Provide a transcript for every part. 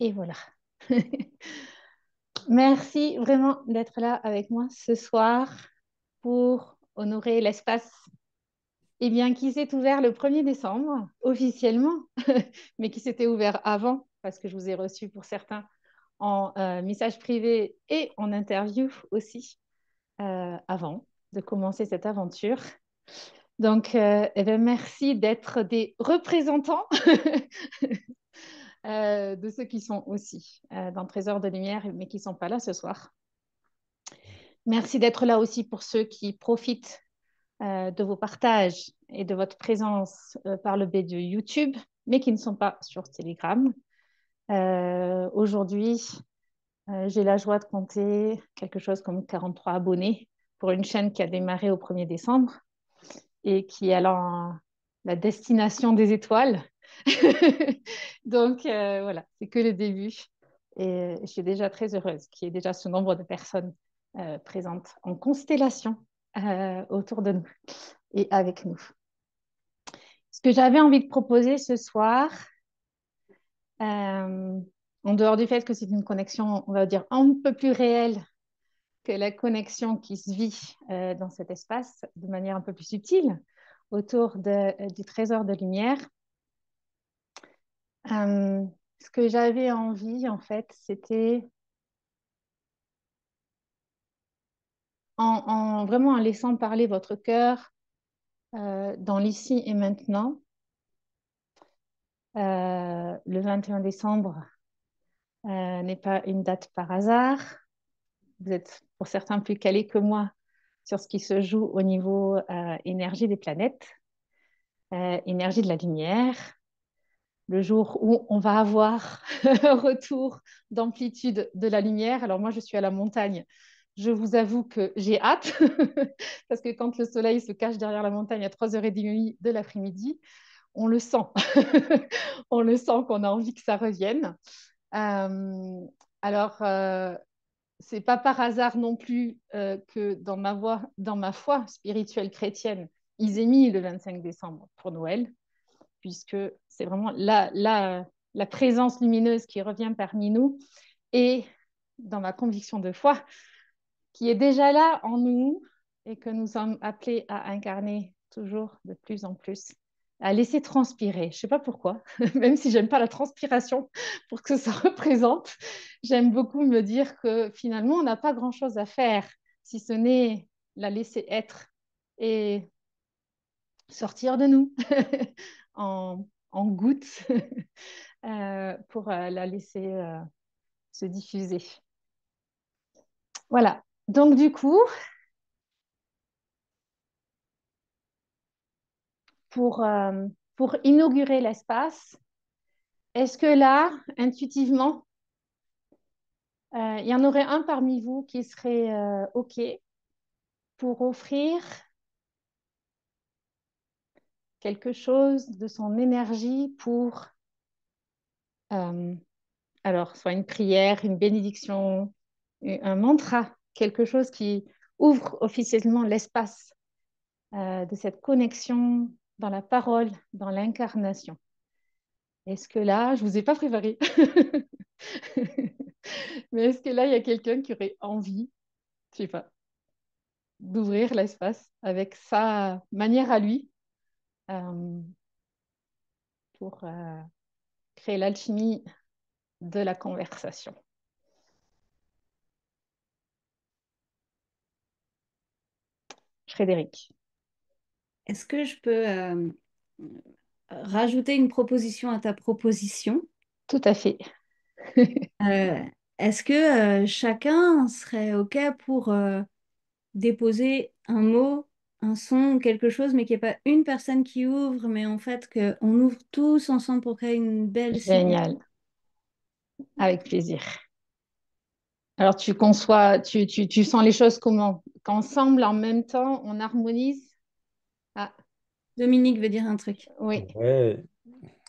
Et voilà. Merci vraiment d'être là avec moi ce soir pour honorer l'espace qui s'est ouvert le 1er décembre officiellement, mais qui s'était ouvert avant parce que je vous ai reçu pour certains en message privé et en interview aussi avant de commencer cette aventure. Donc, merci d'être des représentants de ceux qui sont aussi dans Trésor de Lumière, mais qui ne sont pas là ce soir. Merci d'être là aussi pour ceux qui profitent de vos partages et de votre présence par le biais de YouTube, mais qui ne sont pas sur Telegram. Aujourd'hui, j'ai la joie de compter quelque chose comme 43 abonnés pour une chaîne qui a démarré au 1er décembre et qui est alors la destination des étoiles. Donc, voilà, c'est que le début. Et je suis déjà très heureuse qu'il y ait déjà ce nombre de personnes présentes en constellation autour de nous et avec nous. Ce que j'avais envie de proposer ce soir, en dehors du fait que c'est une connexion, on va dire, un peu plus réelle que la connexion qui se vit dans cet espace de manière un peu plus subtile autour du trésor de lumière, ce que j'avais envie, en fait, c'était vraiment en laissant parler votre cœur dans l'ici et maintenant. Le 21 décembre n'est pas une date par hasard. Vous êtes pour certains plus calés que moi sur ce qui se joue au niveau énergie des planètes, énergie de la lumière, le jour où on va avoir un retour d'amplitude de la lumière. Alors moi, je suis à la montagne. Je vous avoue que j'ai hâte, parce que quand le soleil se cache derrière la montagne à 3h30 de l'après-midi, on le sent. On le sent qu'on a envie que ça revienne. Alors, c'est pas par hasard non plus que dans ma foi spirituelle chrétienne, ils aient mis le 25 décembre pour Noël, puisque c'est vraiment la présence lumineuse qui revient parmi nous et dans ma conviction de foi, qui est déjà là en nous et que nous sommes appelés à incarner toujours de plus en plus, à laisser transpirer. Je ne sais pas pourquoi, même si j'aime pas la transpiration pour que ça représente, j'aime beaucoup me dire que finalement, on n'a pas grand-chose à faire si ce n'est la laisser être et sortir de nous en gouttes pour la laisser se diffuser. Voilà. Donc, du coup, pour, euh, pour inaugurer l'espace, est-ce que là, intuitivement, il y en aurait un parmi vous qui serait OK pour offrir quelque chose de son énergie pour, euh, alors, soit une prière, une bénédiction, un mantra, quelque chose qui ouvre officiellement l'espace de cette connexion dans la parole, dans l'incarnation. Est-ce que là, je ne vous ai pas préparé, mais est-ce que là, il y a quelqu'un qui aurait envie, je ne sais pas, d'ouvrir l'espace avec sa manière à lui euh, pour créer l'alchimie de la conversation? Frédéric. Est-ce que je peux rajouter une proposition à ta proposition? Tout à fait. Euh, Est-ce que chacun serait OK pour déposer un mot, un son, quelque chose, mais qu'il n'y ait pas une personne qui ouvre, mais en fait qu'on ouvre tous ensemble pour créer une belle synergie? Génial, avec plaisir. Alors, tu conçois, tu sens les choses comment? Qu'ensemble, en même temps, on harmonise? Ah, Dominique veut dire un truc. oui, Ouais,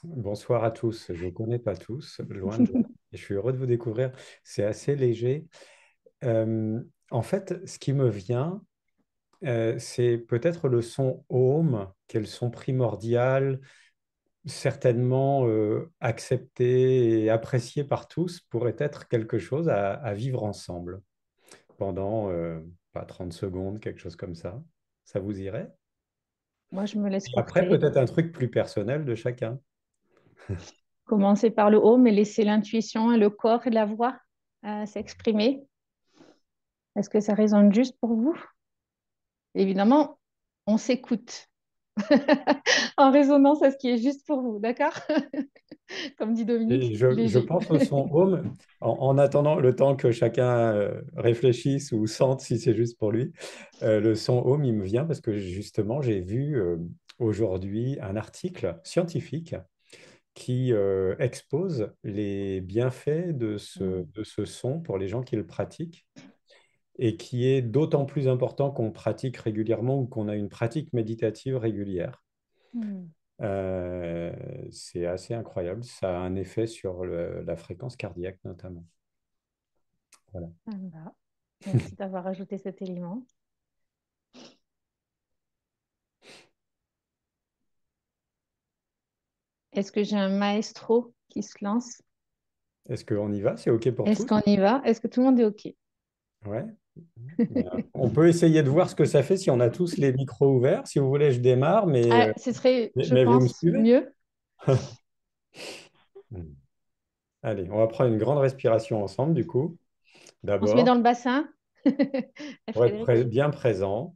bonsoir à tous. Je ne vous connais pas tous, loin de là. Je suis heureux de vous découvrir. C'est assez léger. Euh, En fait, ce qui me vient, c'est peut-être le son home, qui est le son primordial, certainement accepté et apprécié par tous, pourrait être quelque chose à vivre ensemble pendant pas 30 secondes, quelque chose comme ça. Ça vous irait? Moi, je me laisse Et après, porter. peut-être un truc plus personnel de chacun. Commencer par le haut, mais laisser l'intuition et le corps et la voix s'exprimer. Est-ce que ça résonne juste pour vous? Évidemment, on s'écoute en résonance à ce qui est juste pour vous, d'accord? Comme dit Dominique, Et je léger. pense au son home, en attendant le temps que chacun réfléchisse ou sente si c'est juste pour lui. Le son home, il me vient parce que justement, j'ai vu aujourd'hui un article scientifique qui expose les bienfaits de ce son pour les gens qui le pratiquent et qui est d'autant plus important qu'on pratique régulièrement ou qu'on a une pratique méditative régulière. Hmm. Euh, c'est assez incroyable. Ça a un effet sur la fréquence cardiaque notamment. Voilà. Ça me va. Merci d'avoir ajouté cet élément. Est-ce que j'ai un maestro qui se lance? Est-ce qu'on y va? C'est OK pour Est-ce tous? qu'on y va? Est-ce que tout le monde est OK? Ouais. On peut essayer de voir ce que ça fait si on a tous les micros ouverts. Si vous voulez, je démarre, Ah, ce serait, je mais vous me pense, suivez? mieux. Allez, on va prendre une grande respiration ensemble, du coup. On se met D'abord, dans le bassin. pour être Frédéric? bien présent.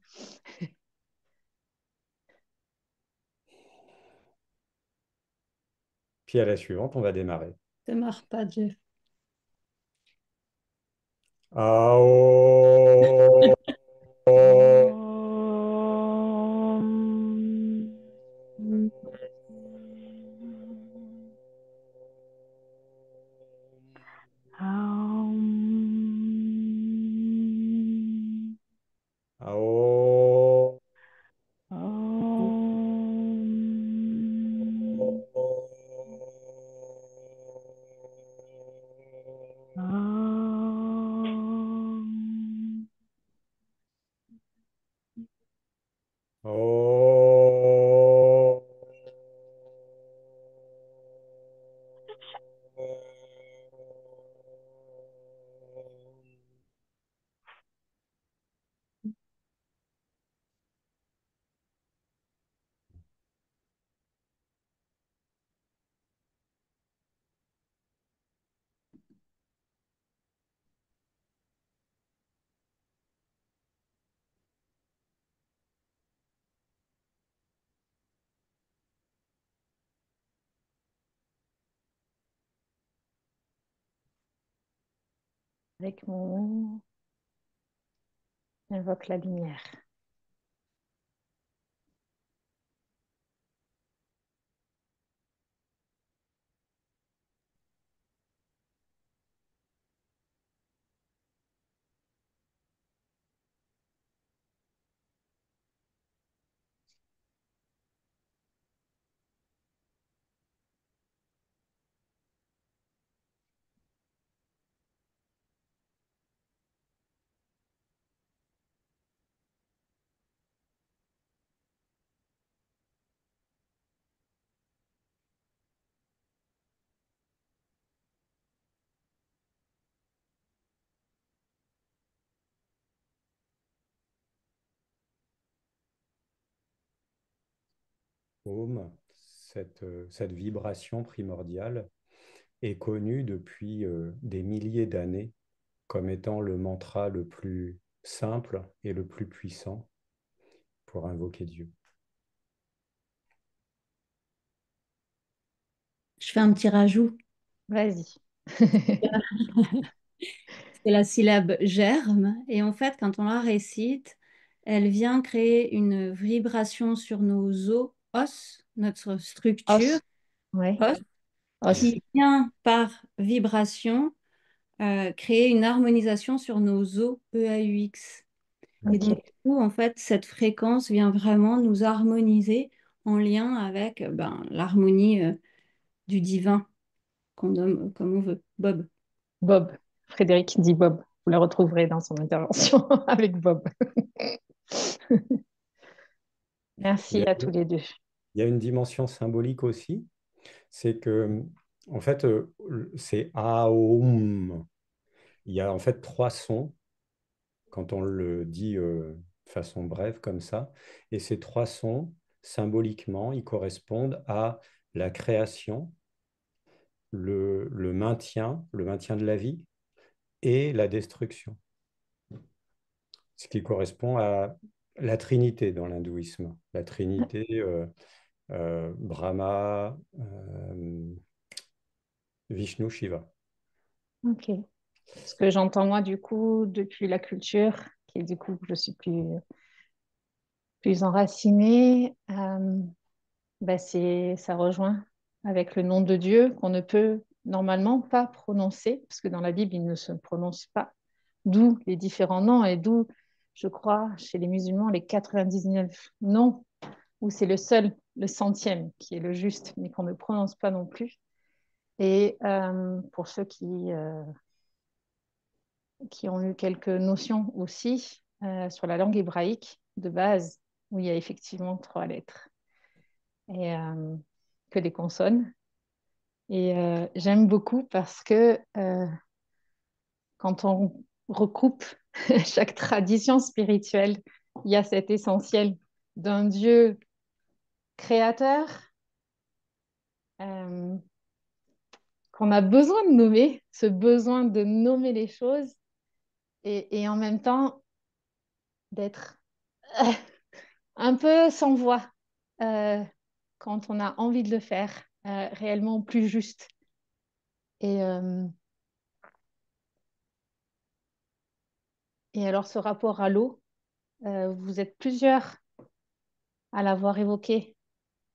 Puis à la suivante, on va démarrer. Démarre pas, Jeff. Ao. Ao. Ao. Avec mon nom, j'invoque la lumière. Om, cette vibration primordiale est connue depuis des milliers d'années comme étant le mantra le plus simple et le plus puissant pour invoquer Dieu. Je fais un petit rajout. Vas-y. C'est la syllabe germe. Et en fait, quand on la récite, elle vient créer une vibration sur nos os, notre structure, Os. Oui. os, Os. qui vient par vibration créer une harmonisation sur nos os, EAUX. Et donc, OK. du coup, en fait, cette fréquence vient vraiment nous harmoniser en lien avec l'harmonie du divin qu'on nomme comme on veut, Bob. Bob. Frédéric dit Bob. Vous le retrouverez dans son intervention avec Bob. Il y Merci a, à tous les deux. il y a une dimension symbolique aussi. c'est que, en fait, c'est Aum. Il y a en fait trois sons quand on le dit de façon brève comme ça. Et ces trois sons, symboliquement, ils correspondent à la création, le maintien de la vie et la destruction. Ce qui correspond à la Trinité dans l'hindouisme. La Trinité, Brahma, Vishnu, Shiva. Ok. Ce que j'entends moi du coup depuis la culture, qui est du coup je suis plus enracinée, ça rejoint avec le nom de Dieu qu'on ne peut normalement pas prononcer, parce que dans la Bible il ne se prononce pas. D'où les différents noms et d'où, je crois, chez les musulmans, les 99 noms, où c'est le seul, le centième qui est le juste, mais qu'on ne prononce pas non plus. Et pour ceux qui ont eu quelques notions aussi sur la langue hébraïque de base, où il y a effectivement trois lettres et que des consonnes. Et j'aime beaucoup parce que quand on recoupe chaque tradition spirituelle, il y a cet essentiel d'un Dieu créateur euh, qu'on a besoin de nommer, ce besoin de nommer les choses et en même temps d'être un peu sans voix euh, quand on a envie de le faire, réellement plus juste. Et, euh, et alors ce rapport à l'eau, vous êtes plusieurs à l'avoir évoqué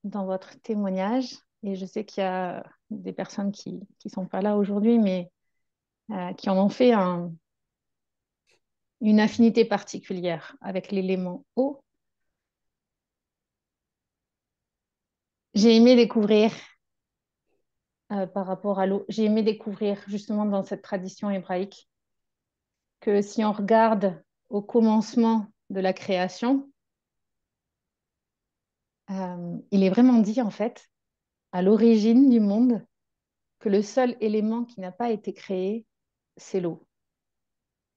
dans votre témoignage. Et je sais qu'il y a des personnes qui ne sont pas là aujourd'hui, mais qui en ont fait une affinité particulière avec l'élément eau. J'ai aimé découvrir par rapport à l'eau, j'ai aimé découvrir justement dans cette tradition hébraïque que si on regarde au commencement de la création, il est vraiment dit en fait à l'origine du monde que le seul élément qui n'a pas été créé, c'est l'eau.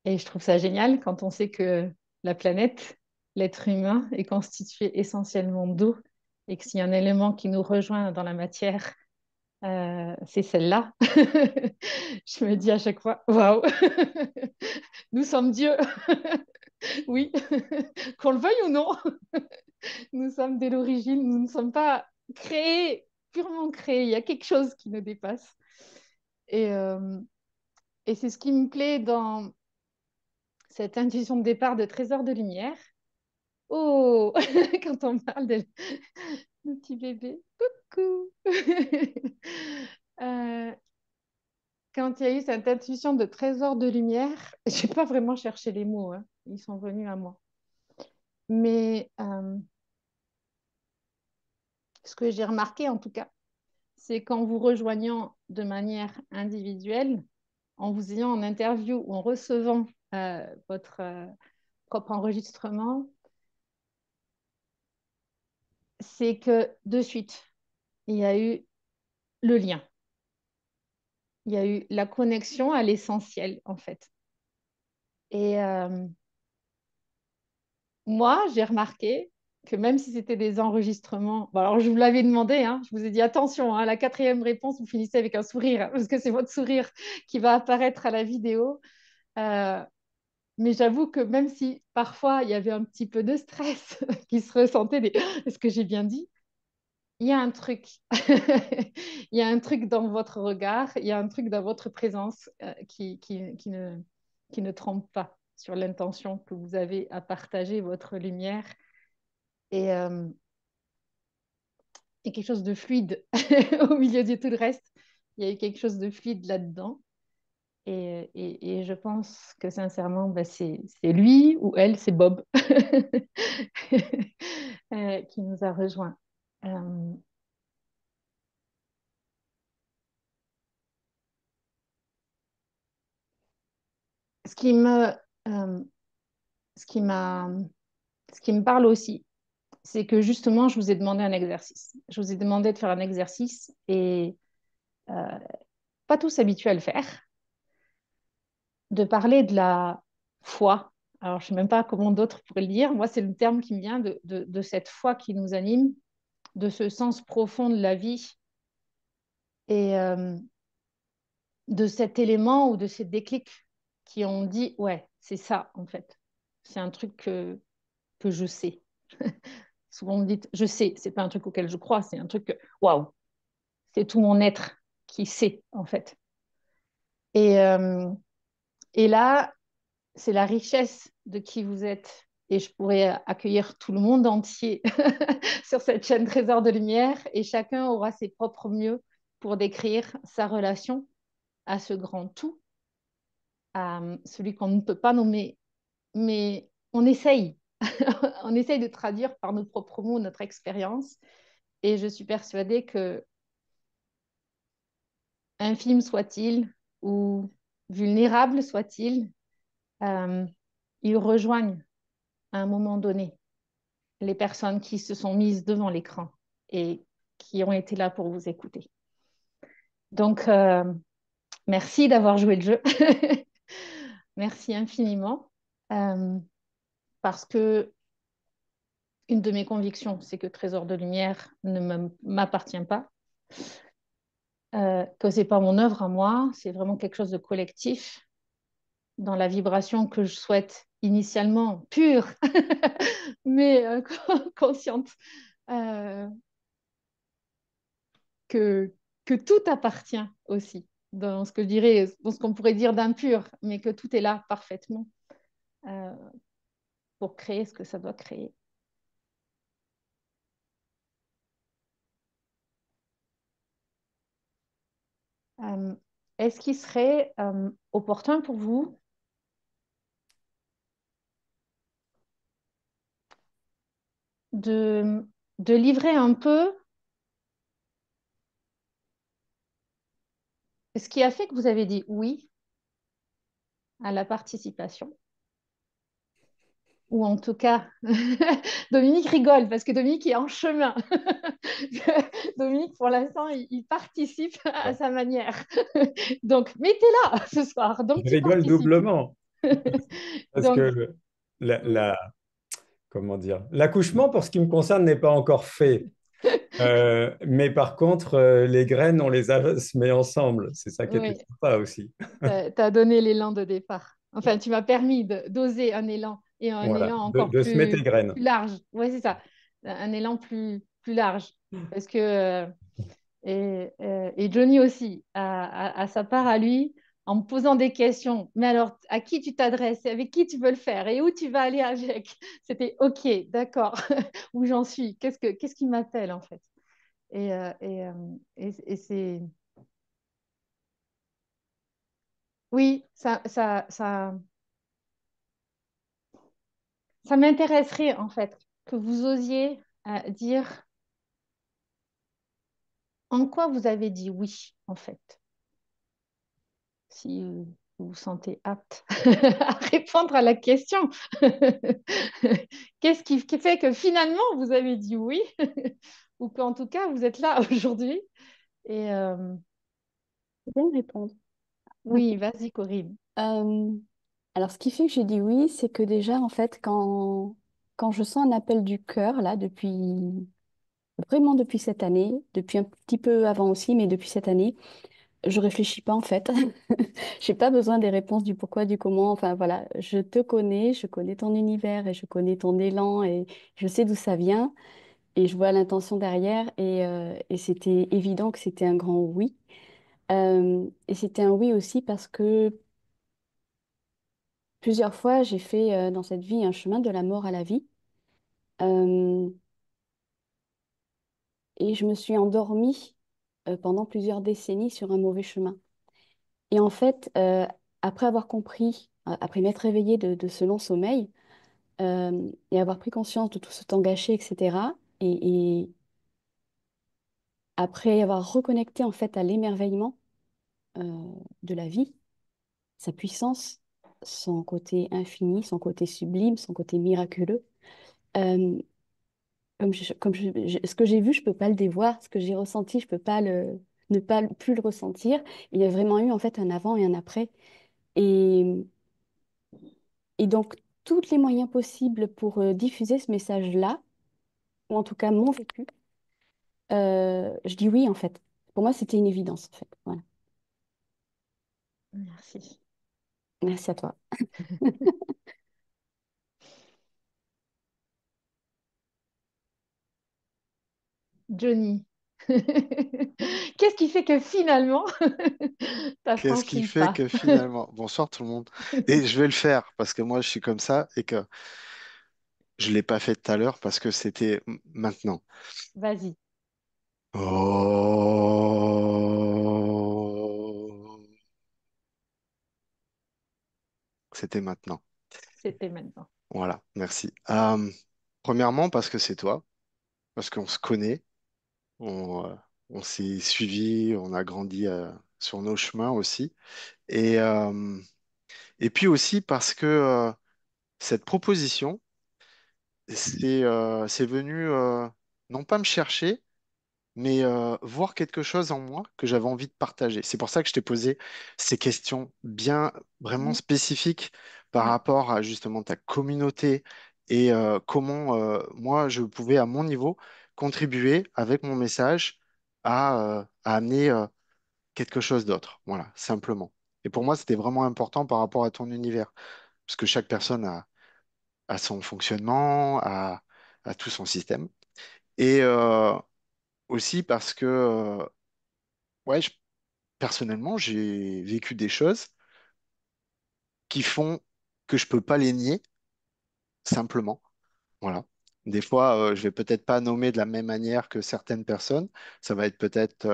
Et je trouve ça génial quand on sait que la planète, l'être humain, est constitué essentiellement d'eau et que s'il y a un élément qui nous rejoint dans la matière, c'est celle-là. Je me dis à chaque fois, waouh, nous sommes Dieu. Oui, qu'on le veuille ou non, nous sommes dès l'origine, nous ne sommes pas créés, purement créés. Il y a quelque chose qui nous dépasse. Et, euh, et c'est ce qui me plaît dans cette intuition de départ de trésor de lumière. Oh, quand on parle de petit bébé, coucou. Euh, quand il y a eu cette intuition de trésor de lumière, je n'ai pas vraiment cherché les mots, hein. Ils sont venus à moi. Mais ce que j'ai remarqué en tout cas, c'est qu'en vous rejoignant de manière individuelle, en vous ayant en interview ou en recevant votre propre enregistrement, c'est que de suite, il y a eu le lien. Il y a eu la connexion à l'essentiel, en fait. Et moi, j'ai remarqué que même si c'était des enregistrements, bon, alors je vous l'avais demandé, hein, je vous ai dit attention, hein, la quatrième réponse, vous finissez avec un sourire, hein, parce que c'est votre sourire qui va apparaître à la vidéo. Euh, mais j'avoue que même si parfois il y avait un petit peu de stress qui se ressentait, est-ce que j'ai bien dit? Il y a un truc. Il y a un truc dans votre regard, il y a un truc dans votre présence qui ne trompe pas sur l'intention que vous avez à partager votre lumière. Et, et quelque chose de fluide au milieu de tout le reste. Il y a eu quelque chose de fluide là-dedans. Et je pense que sincèrement, bah, c'est lui ou elle, c'est Bob qui nous a rejoints. Euh, ce qui me, euh, ce qui m'a, ce qui me parle aussi, c'est que justement, je vous ai demandé un exercice. Je vous ai demandé de faire un exercice et pas tous habitués à le faire, de parler de la foi. Alors, je ne sais même pas comment d'autres pourraient le dire. Moi, c'est le terme qui me vient de cette foi qui nous anime, de ce sens profond de la vie et de cet élément ou de ces déclics qui ont dit, ouais, c'est ça, en fait. C'est un truc que je sais. Souvent, on me dit, je sais, c'est pas un truc auquel je crois, c'est un truc que, waouh, c'est tout mon être qui sait, en fait. Et, euh, et là, c'est la richesse de qui vous êtes. Et je pourrais accueillir tout le monde entier sur cette chaîne Trésor de Lumière et chacun aura ses propres mots pour décrire sa relation à ce grand tout, à celui qu'on ne peut pas nommer, mais on essaye. On essaye de traduire par nos propres mots notre expérience. Et je suis persuadée que, infime soit-il ou vulnérable soit-il, euh, ils rejoignent à un moment donné les personnes qui se sont mises devant l'écran et qui ont été là pour vous écouter. Donc, merci d'avoir joué le jeu. Merci infiniment. Euh, parce que une de mes convictions, c'est que Trésor de Lumière ne m'appartient pas, que ce n'est pas mon œuvre à moi, c'est vraiment quelque chose de collectif, dans la vibration que je souhaite initialement pure, mais consciente, euh, que, que tout appartient aussi, dans ce que je dirais, dans ce qu'on pourrait dire d'impur, mais que tout est là parfaitement euh, pour créer ce que ça doit créer. Euh, Est-ce qu'il serait opportun pour vous de, de livrer un peu ce qui a fait que vous avez dit oui à la participation? Ou en tout cas, Dominique rigole parce que Dominique est en chemin. Dominique, pour l'instant, il participe à sa manière. Donc, mais t'es là ce soir, donc Je tu rigole participes. doublement parce Donc, que comment dire, l'accouchement, pour ce qui me concerne, n'est pas encore fait. Mais par contre, les graines, on les met ensemble. C'est ça qui était oui, sympa aussi. tu as donné l'élan de départ. Enfin, tu m'as permis d'oser un élan et un Voilà, élan encore de semer tes graines. plus large. Oui, c'est ça. Un élan plus large. Parce que et Johnny aussi a sa part à lui en me posant des questions. Mais alors, à qui tu t'adresses? Avec qui tu veux le faire? Et où tu vas aller avec? C'était OK, d'accord. Où j'en suis? Qu'est-ce qui m'appelle en fait? Et, euh, et, euh, et c'est... Oui, ça m'intéresserait en fait que vous osiez dire en quoi vous avez dit oui en fait. Si vous vous sentez apte à répondre à la question. Qu'est-ce qui fait que finalement vous avez dit oui ou qu'en tout cas vous êtes là aujourd'hui et Je vais me répondre. oui, vas-y Corinne. Euh, alors, ce qui fait que j'ai dit oui, c'est que déjà, en fait, quand je sens un appel du cœur, là, vraiment depuis cette année, depuis un petit peu avant aussi, mais depuis cette année, je réfléchis pas, en fait. J'ai pas besoin des réponses du pourquoi, du comment. Enfin, voilà, je te connais, je connais ton univers et je connais ton élan et je sais d'où ça vient et je vois l'intention derrière et c'était évident que c'était un grand oui. Et c'était un oui aussi parce que plusieurs fois, j'ai fait dans cette vie un chemin de la mort à la vie. Euh, et je me suis endormie pendant plusieurs décennies sur un mauvais chemin. Et en fait, après avoir compris, après m'être réveillée de ce long sommeil, et avoir pris conscience de tout ce temps gâché, etc., et après avoir reconnecté en fait à l'émerveillement de la vie, sa puissance, son côté infini, son côté sublime, son côté miraculeux, euh, Ce que j'ai vu, je peux pas le dévoir. Ce que j'ai ressenti, je peux pas ne pas plus le ressentir. Il y a vraiment eu en fait un avant et un après. Et, et donc, tous les moyens possibles pour diffuser ce message-là, ou en tout cas mon vécu, je dis oui en fait. Pour moi, c'était une évidence en fait. Voilà. Merci. Merci à toi. Johnny, qu'est-ce qui fait que finalement, t'as Qu'est-ce qui franchi le fait pas? que finalement... Bonsoir tout le monde. Et je vais le faire parce que moi, je suis comme ça et que je ne l'ai pas fait tout à l'heure parce que c'était maintenant. Vas-y, Oh, c'était maintenant. c'était maintenant. Voilà, merci. Premièrement, parce que c'est toi, parce qu'on se connaît, on s'est suivis, on a grandi sur nos chemins aussi. Et, euh, et puis aussi parce que cette proposition, c'est venu non pas me chercher, mais voir quelque chose en moi que j'avais envie de partager. C'est pour ça que je t'ai posé ces questions bien, vraiment Mhm. spécifiques par Ouais. rapport à justement ta communauté et comment moi, je pouvais, à mon niveau, contribuer avec mon message à amener quelque chose d'autre. Voilà, simplement. Et pour moi, c'était vraiment important par rapport à ton univers, parce que chaque personne a son fonctionnement, a tout son système. Et aussi parce que ouais, personnellement, j'ai vécu des choses qui font que je peux pas les nier, simplement. Voilà. Des fois, je vais peut-être pas nommer de la même manière que certaines personnes. Ça va être peut-être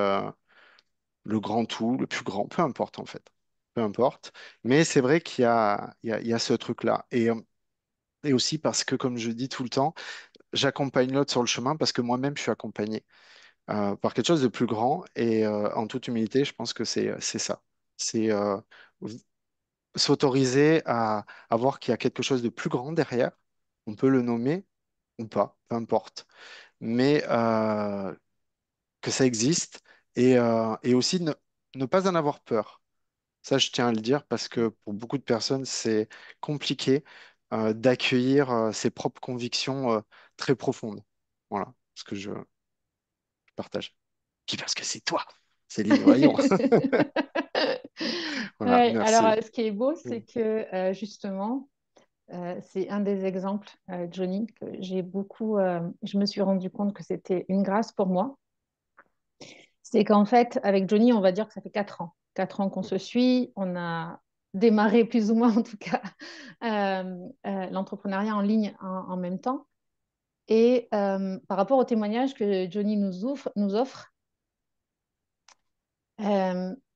le grand tout, le plus grand, peu importe en fait. Peu importe. Mais c'est vrai qu'il y a ce truc-là. Et aussi parce que, comme je dis tout le temps, j'accompagne l'autre sur le chemin parce que moi-même, je suis accompagné par quelque chose de plus grand. Et en toute humilité, je pense que c'est ça. C'est s'autoriser à voir qu'il y a quelque chose de plus grand derrière. On peut le nommer ou pas, peu importe. Mais que ça existe et aussi ne pas en avoir peur. Ça, je tiens à le dire parce que pour beaucoup de personnes, c'est compliqué d'accueillir ses propres convictions très profondes. Voilà ce que je partage. Puis parce que c'est toi, Céline, voyons. Voilà, Ouais, alors, merci. ce qui est beau, c'est que justement, c'est un des exemples, Johnny, que j'ai beaucoup. Je me suis rendu compte que c'était une grâce pour moi. C'est qu'en fait, avec Johnny, on va dire que ça fait 4 ans. 4 ans qu'on se suit. On a démarré plus ou moins, en tout cas, l'entrepreneuriat en ligne en même temps. Et par rapport au témoignage que Johnny nous offre,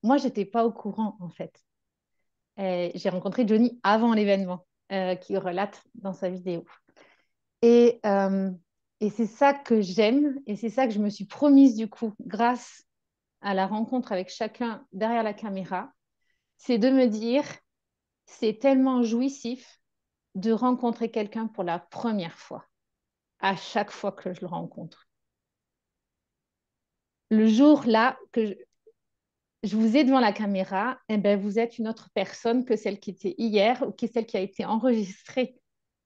moi, je n'étais pas au courant, en fait. J'ai rencontré Johnny avant l'événement qu'il relate dans sa vidéo. Et, euh, et c'est ça que j'aime et c'est ça que je me suis promise du coup, grâce à la rencontre avec chacun derrière la caméra, c'est de me dire, c'est tellement jouissif de rencontrer quelqu'un pour la première fois, à chaque fois que je le rencontre. Le jour là que je vous ai devant la caméra, eh ben, vous êtes une autre personne que celle qui était hier ou que celle qui a été enregistrée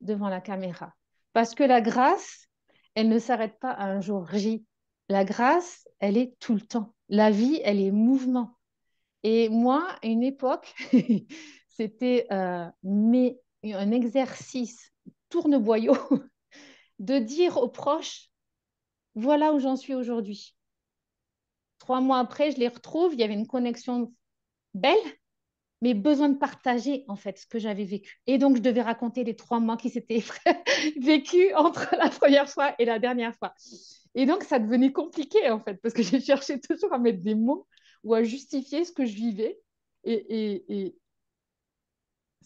devant la caméra. Parce que la grâce, elle ne s'arrête pas à un jour J. La grâce, elle est tout le temps. La vie, elle est mouvement. Et moi, à une époque, c'était un exercice tourne-boyau de dire aux proches, voilà où j'en suis aujourd'hui. 3 mois après, je les retrouve, il y avait une connexion belle, mais besoin de partager en fait ce que j'avais vécu. Et donc, je devais raconter les 3 mois qui s'étaient vécus entre la première fois et la dernière fois. Et donc, ça devenait compliqué en fait, parce que j'ai cherché toujours à mettre des mots ou à justifier ce que je vivais. Et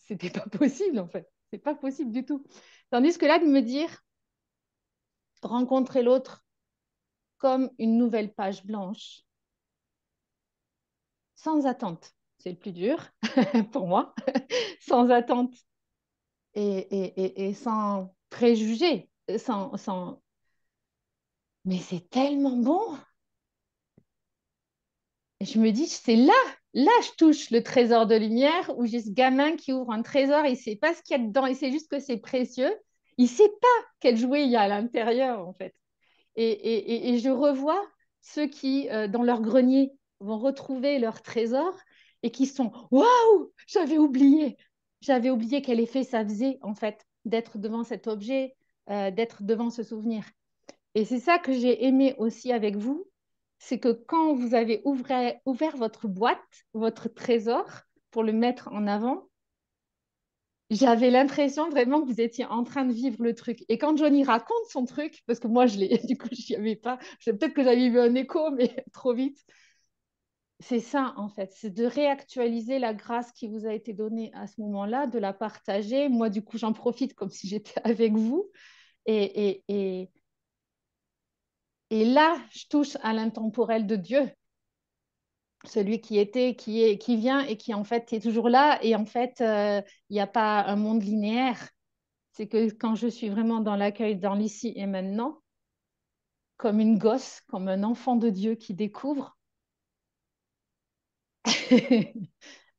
c'était pas possible en fait. C'est pas possible du tout. Tandis que là, de me dire, rencontrer l'autre comme une nouvelle page blanche, sans attente, c'est le plus dur pour moi, sans attente et sans préjugés, sans mais c'est tellement bon. Et je me dis, c'est là, je touche le trésor de lumière où j'ai ce gamin qui ouvre un trésor, il ne sait pas ce qu'il y a dedans, il sait juste que c'est précieux. Il ne sait pas quel jouet il y a à l'intérieur, en fait. Et je revois ceux qui, dans leur grenier, vont retrouver leur trésor et qui sont, waouh, j'avais oublié quel effet ça faisait, en fait, d'être devant cet objet, d'être devant ce souvenir. Et c'est ça que j'ai aimé aussi avec vous, c'est que quand vous avez ouvert votre boîte, votre trésor, pour le mettre en avant, j'avais l'impression vraiment que vous étiez en train de vivre le truc. Et quand Johnny raconte son truc, parce que moi, du coup, je n'y avais pas, peut-être que j'avais eu un écho, mais trop vite, c'est ça, en fait, c'est de réactualiser la grâce qui vous a été donnée à ce moment-là, de la partager. Moi, du coup, j'en profite comme si j'étais avec vous. Et là, je touche à l'intemporel de Dieu, celui qui était, qui vient et qui en fait est toujours là. Et en fait, il n'y a pas un monde linéaire. C'est que quand je suis vraiment dans l'accueil, dans l'ici et maintenant, comme une gosse, comme un enfant de Dieu qui découvre,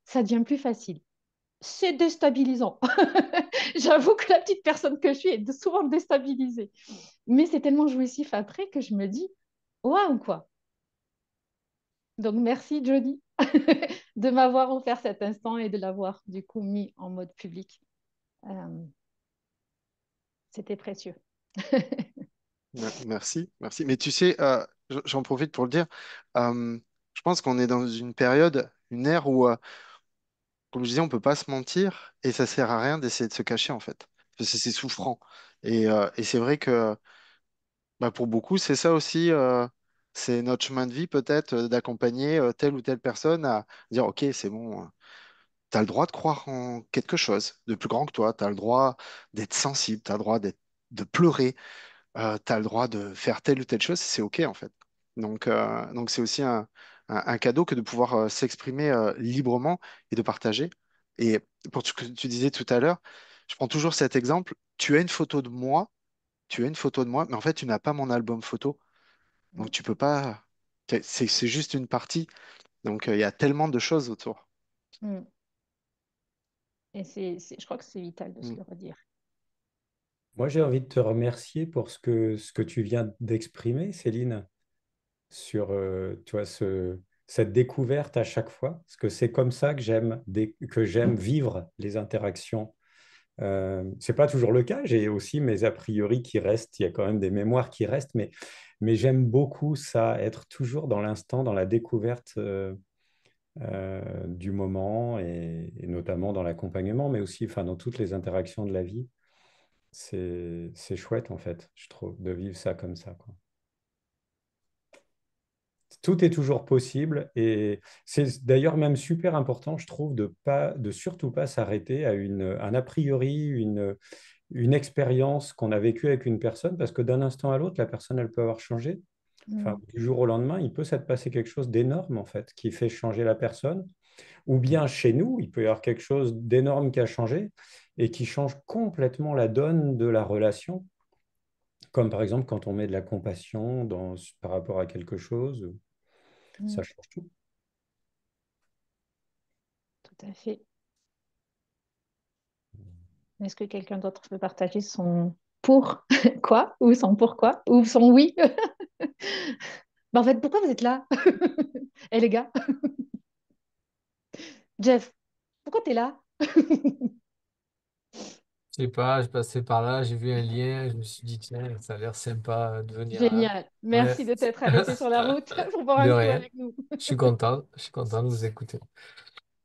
ça devient plus facile. C'est déstabilisant. J'avoue que la petite personne que je suis est souvent déstabilisée. Mais c'est tellement jouissif après que je me dis, waouh, quoi. Donc, merci, Jody, de m'avoir offert cet instant et de l'avoir, du coup, mis en mode public. Euh, C'était précieux. Merci, merci. Mais tu sais, j'en profite pour le dire, je pense qu'on est dans une période, une ère où, comme je disais, on peut pas se mentir et ça sert à rien d'essayer de se cacher en fait. Parce que c'est souffrant. Et c'est vrai que bah, pour beaucoup, c'est ça aussi, c'est notre chemin de vie peut-être d'accompagner telle ou telle personne à dire, OK, c'est bon, tu as le droit de croire en quelque chose de plus grand que toi, tu as le droit d'être sensible, tu as le droit de pleurer, tu as le droit de faire telle ou telle chose, c'est OK en fait. Donc c'est aussi un cadeau que de pouvoir s'exprimer librement et de partager. Et pour ce que tu disais tout à l'heure, je prends toujours cet exemple, tu as une photo de moi, tu as une photo de moi, mais en fait, tu n'as pas mon album photo. Donc tu peux pas, c'est juste une partie. Donc il y a tellement de choses autour. Mm. Et je crois que c'est vital de se Mm. le redire. Moi, j'ai envie de te remercier pour ce que tu viens d'exprimer, Céline, sur tu vois, cette découverte à chaque fois, parce que c'est comme ça que j'aime vivre les interactions. C'est pas toujours le cas, j'ai aussi mes a priori qui restent, il y a quand même des mémoires qui restent, mais j'aime beaucoup ça, être toujours dans l'instant, dans la découverte du moment, et notamment dans l'accompagnement, mais aussi enfin, dans toutes les interactions de la vie. C'est chouette, en fait, je trouve, de vivre ça comme ça, quoi. Tout est toujours possible et c'est d'ailleurs même super important, je trouve, de surtout pas s'arrêter à un a priori, une expérience qu'on a vécue avec une personne parce que d'un instant à l'autre, la personne, elle peut avoir changé. Enfin, Mm. du jour au lendemain, il peut s'être passé quelque chose d'énorme, en fait, qui fait changer la personne. Ou bien chez nous, il peut y avoir quelque chose d'énorme qui a changé et qui change complètement la donne de la relation. Comme par exemple quand on met de la compassion par rapport à quelque chose, ça Mm. change tout. Tout à fait. Est-ce que quelqu'un d'autre peut partager son pour quoi ou son pourquoi ou son oui? Ben, en fait, pourquoi vous êtes là? Eh les gars, Jeff, pourquoi tu es là? Je sais pas, je passais par là, j'ai vu un lien, je me suis dit, tiens, ça a l'air sympa de venir là. Génial. Ouais, Merci de t'être arrêté sur la route pour boire de un coup rien. avec nous. Je suis content de vous écouter.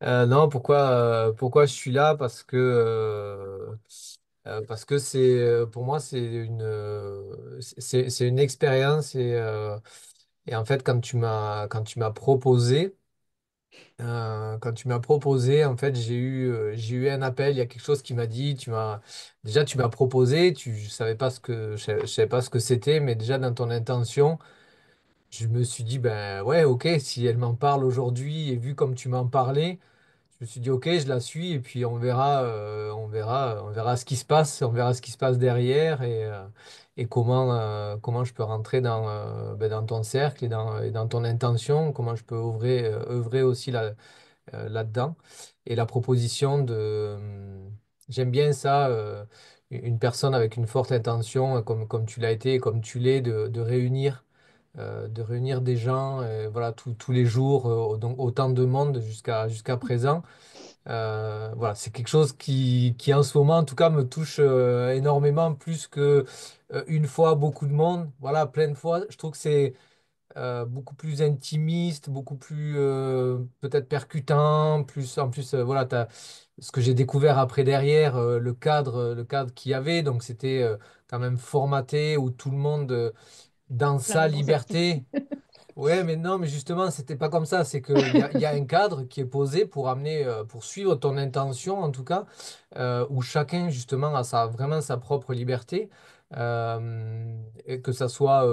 Non, pourquoi je suis là? Parce que pour moi, c'est une expérience et en fait, quand tu m'as proposé, en fait, j'ai eu un appel, il y a quelque chose qui m'a dit, déjà, tu m'as proposé, je savais pas ce que c'était, mais déjà dans ton intention, je me suis dit, ben ouais, ok, si elle m'en parle aujourd'hui et vu comme tu m'en parlais, me suis dit, OK, je la suis et puis on verra ce qui se passe, on verra ce qui se passe derrière et comment je peux rentrer dans ton cercle et dans ton intention, comment je peux œuvrer aussi là-dedans. Et la proposition j'aime bien ça, une personne avec une forte intention, comme tu l'as été, comme tu l'es, de réunir des gens, voilà, tous les jours, donc autant de monde jusqu'à présent. Voilà, c'est quelque chose qui en ce moment, en tout cas, me touche énormément, plus que une fois, beaucoup de monde. Voilà, plein de fois. Je trouve que c'est beaucoup plus intimiste, beaucoup plus peut-être percutant, plus en plus voilà, ce que j'ai découvert après derrière le cadre qu'il y avait, donc c'était quand même formaté où tout le monde dans Plein sa de concertines. liberté. Ouais, mais non, mais justement, c'était pas comme ça. C'est qu'il y a un cadre qui est posé pour amener, pour suivre ton intention, en tout cas, où chacun, justement, a vraiment sa propre liberté. Et que ça soit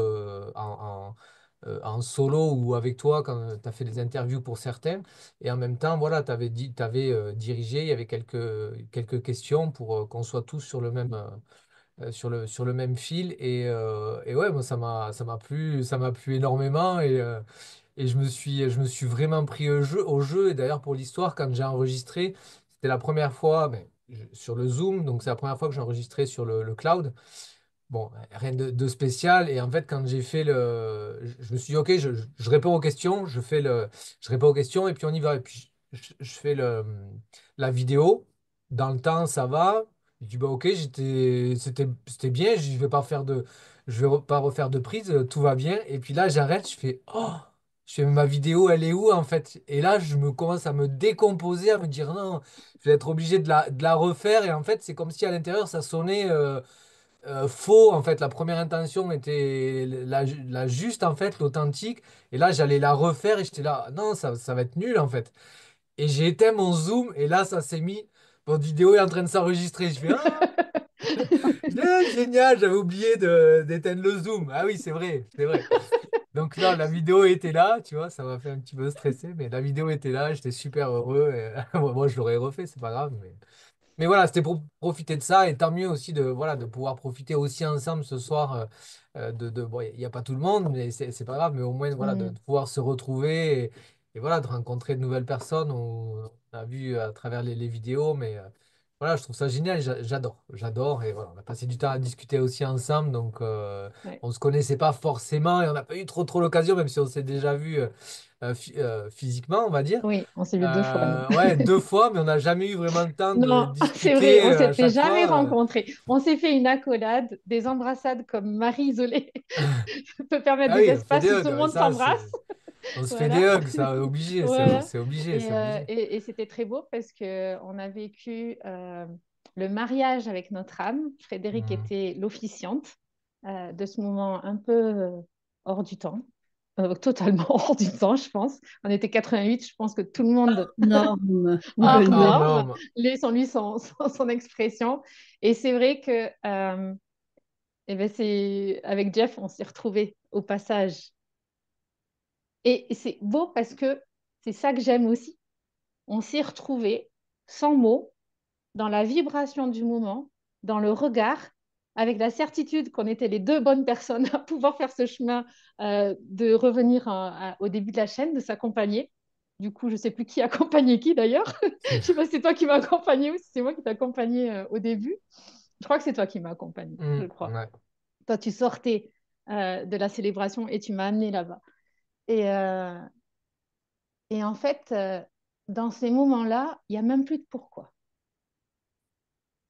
en solo ou avec toi quand tu as fait des interviews pour certains. Et en même temps, voilà, tu avais dirigé, il y avait quelques questions pour qu'on soit tous sur le même, sur le même fil. Et ouais, moi, ça m'a plu énormément. Et je me suis vraiment pris au jeu. Et d'ailleurs, pour l'histoire, quand j'ai enregistré, c'était la première fois sur le Zoom. Donc, c'est la première fois que j'ai enregistré sur le cloud. Bon, rien de spécial. Et en fait, quand j'ai fait je me suis dit, OK, je réponds aux questions, je réponds aux questions et puis on y va. Et puis, je fais la vidéo. Dans le temps, ça va. Je dis, bah, OK, c'était bien. Je vais pas refaire de prise. Tout va bien. Et puis là, j'arrête. Je fais, oh, je fais, ma vidéo, elle est où en fait? Et là, je me commence à me décomposer, à me dire, non, je vais être obligé de la refaire. Et en fait, c'est comme si à l'intérieur, ça sonnait. Faux en fait, la première intention était la juste en fait, l'authentique, et là j'allais la refaire et j'étais là non, ça va être nul en fait, et j'ai éteint mon zoom et là ça s'est mis, votre vidéo est en train de s'enregistrer, je fais ah, génial, j'avais oublié d'éteindre le zoom, ah oui c'est vrai, donc là la vidéo était là, tu vois, ça m'a fait un petit peu stresser, mais la vidéo était là, j'étais super heureux et moi je l'aurais refait, c'est pas grave, mais voilà, c'était pour profiter de ça et tant mieux aussi voilà, de pouvoir profiter aussi ensemble ce soir. Bon, il n'y a pas tout le monde, mais c'est pas grave, mais au moins voilà, Mm. de pouvoir se retrouver et voilà, de rencontrer de nouvelles personnes. On a vu à travers les vidéos, mais voilà, je trouve ça génial, j'adore. Et voilà, on a passé du temps à discuter aussi ensemble, donc Ouais. on ne se connaissait pas forcément et on n'a pas eu trop l'occasion, même si on s'est déjà vu physiquement, on va dire. Oui, on s'est vu 2 fois, nous. Ouais, deux fois, mais on n'a jamais eu vraiment le temps de Non, c'est vrai, discuter on à s'était chaque jamais fois. rencontrés. On s'est fait une accolade, des embrassades comme Marie isolée peut permettre Ah des oui, on fait espaces des où tout hugs, le ouais, monde s'embrasse. on se fait des Voilà, hugs, ça, obligé, voilà. c'est obligé, Et, c'est obligé. c'était très beau parce que on a vécu le mariage avec notre âme. Frédéric Hmm. était l'officiante de ce moment un peu hors du temps. Totalement hors du temps, je pense. On était 88, je pense que tout le monde Norme. Ah, hors hors norme, norme. laissons-lui son expression. Et c'est vrai que eh ben avec Jeff, on s'est retrouvés au passage. Et c'est beau parce que c'est ça que j'aime aussi. On s'est retrouvés sans mots, dans la vibration du moment, dans le regard, avec la certitude qu'on était les deux bonnes personnes à pouvoir faire ce chemin, de revenir au début de la chaîne, de s'accompagner. Du coup, je ne sais plus qui accompagnait qui d'ailleurs. Je ne sais pas si c'est toi qui m'as accompagné ou si c'est moi qui t'ai accompagné au début. Je crois que c'est toi qui m'as accompagné, je crois. Ouais. Toi, tu sortais de la célébration et tu m'as amené là-bas. Et, en fait, dans ces moments-là, il n'y a même plus de pourquoi.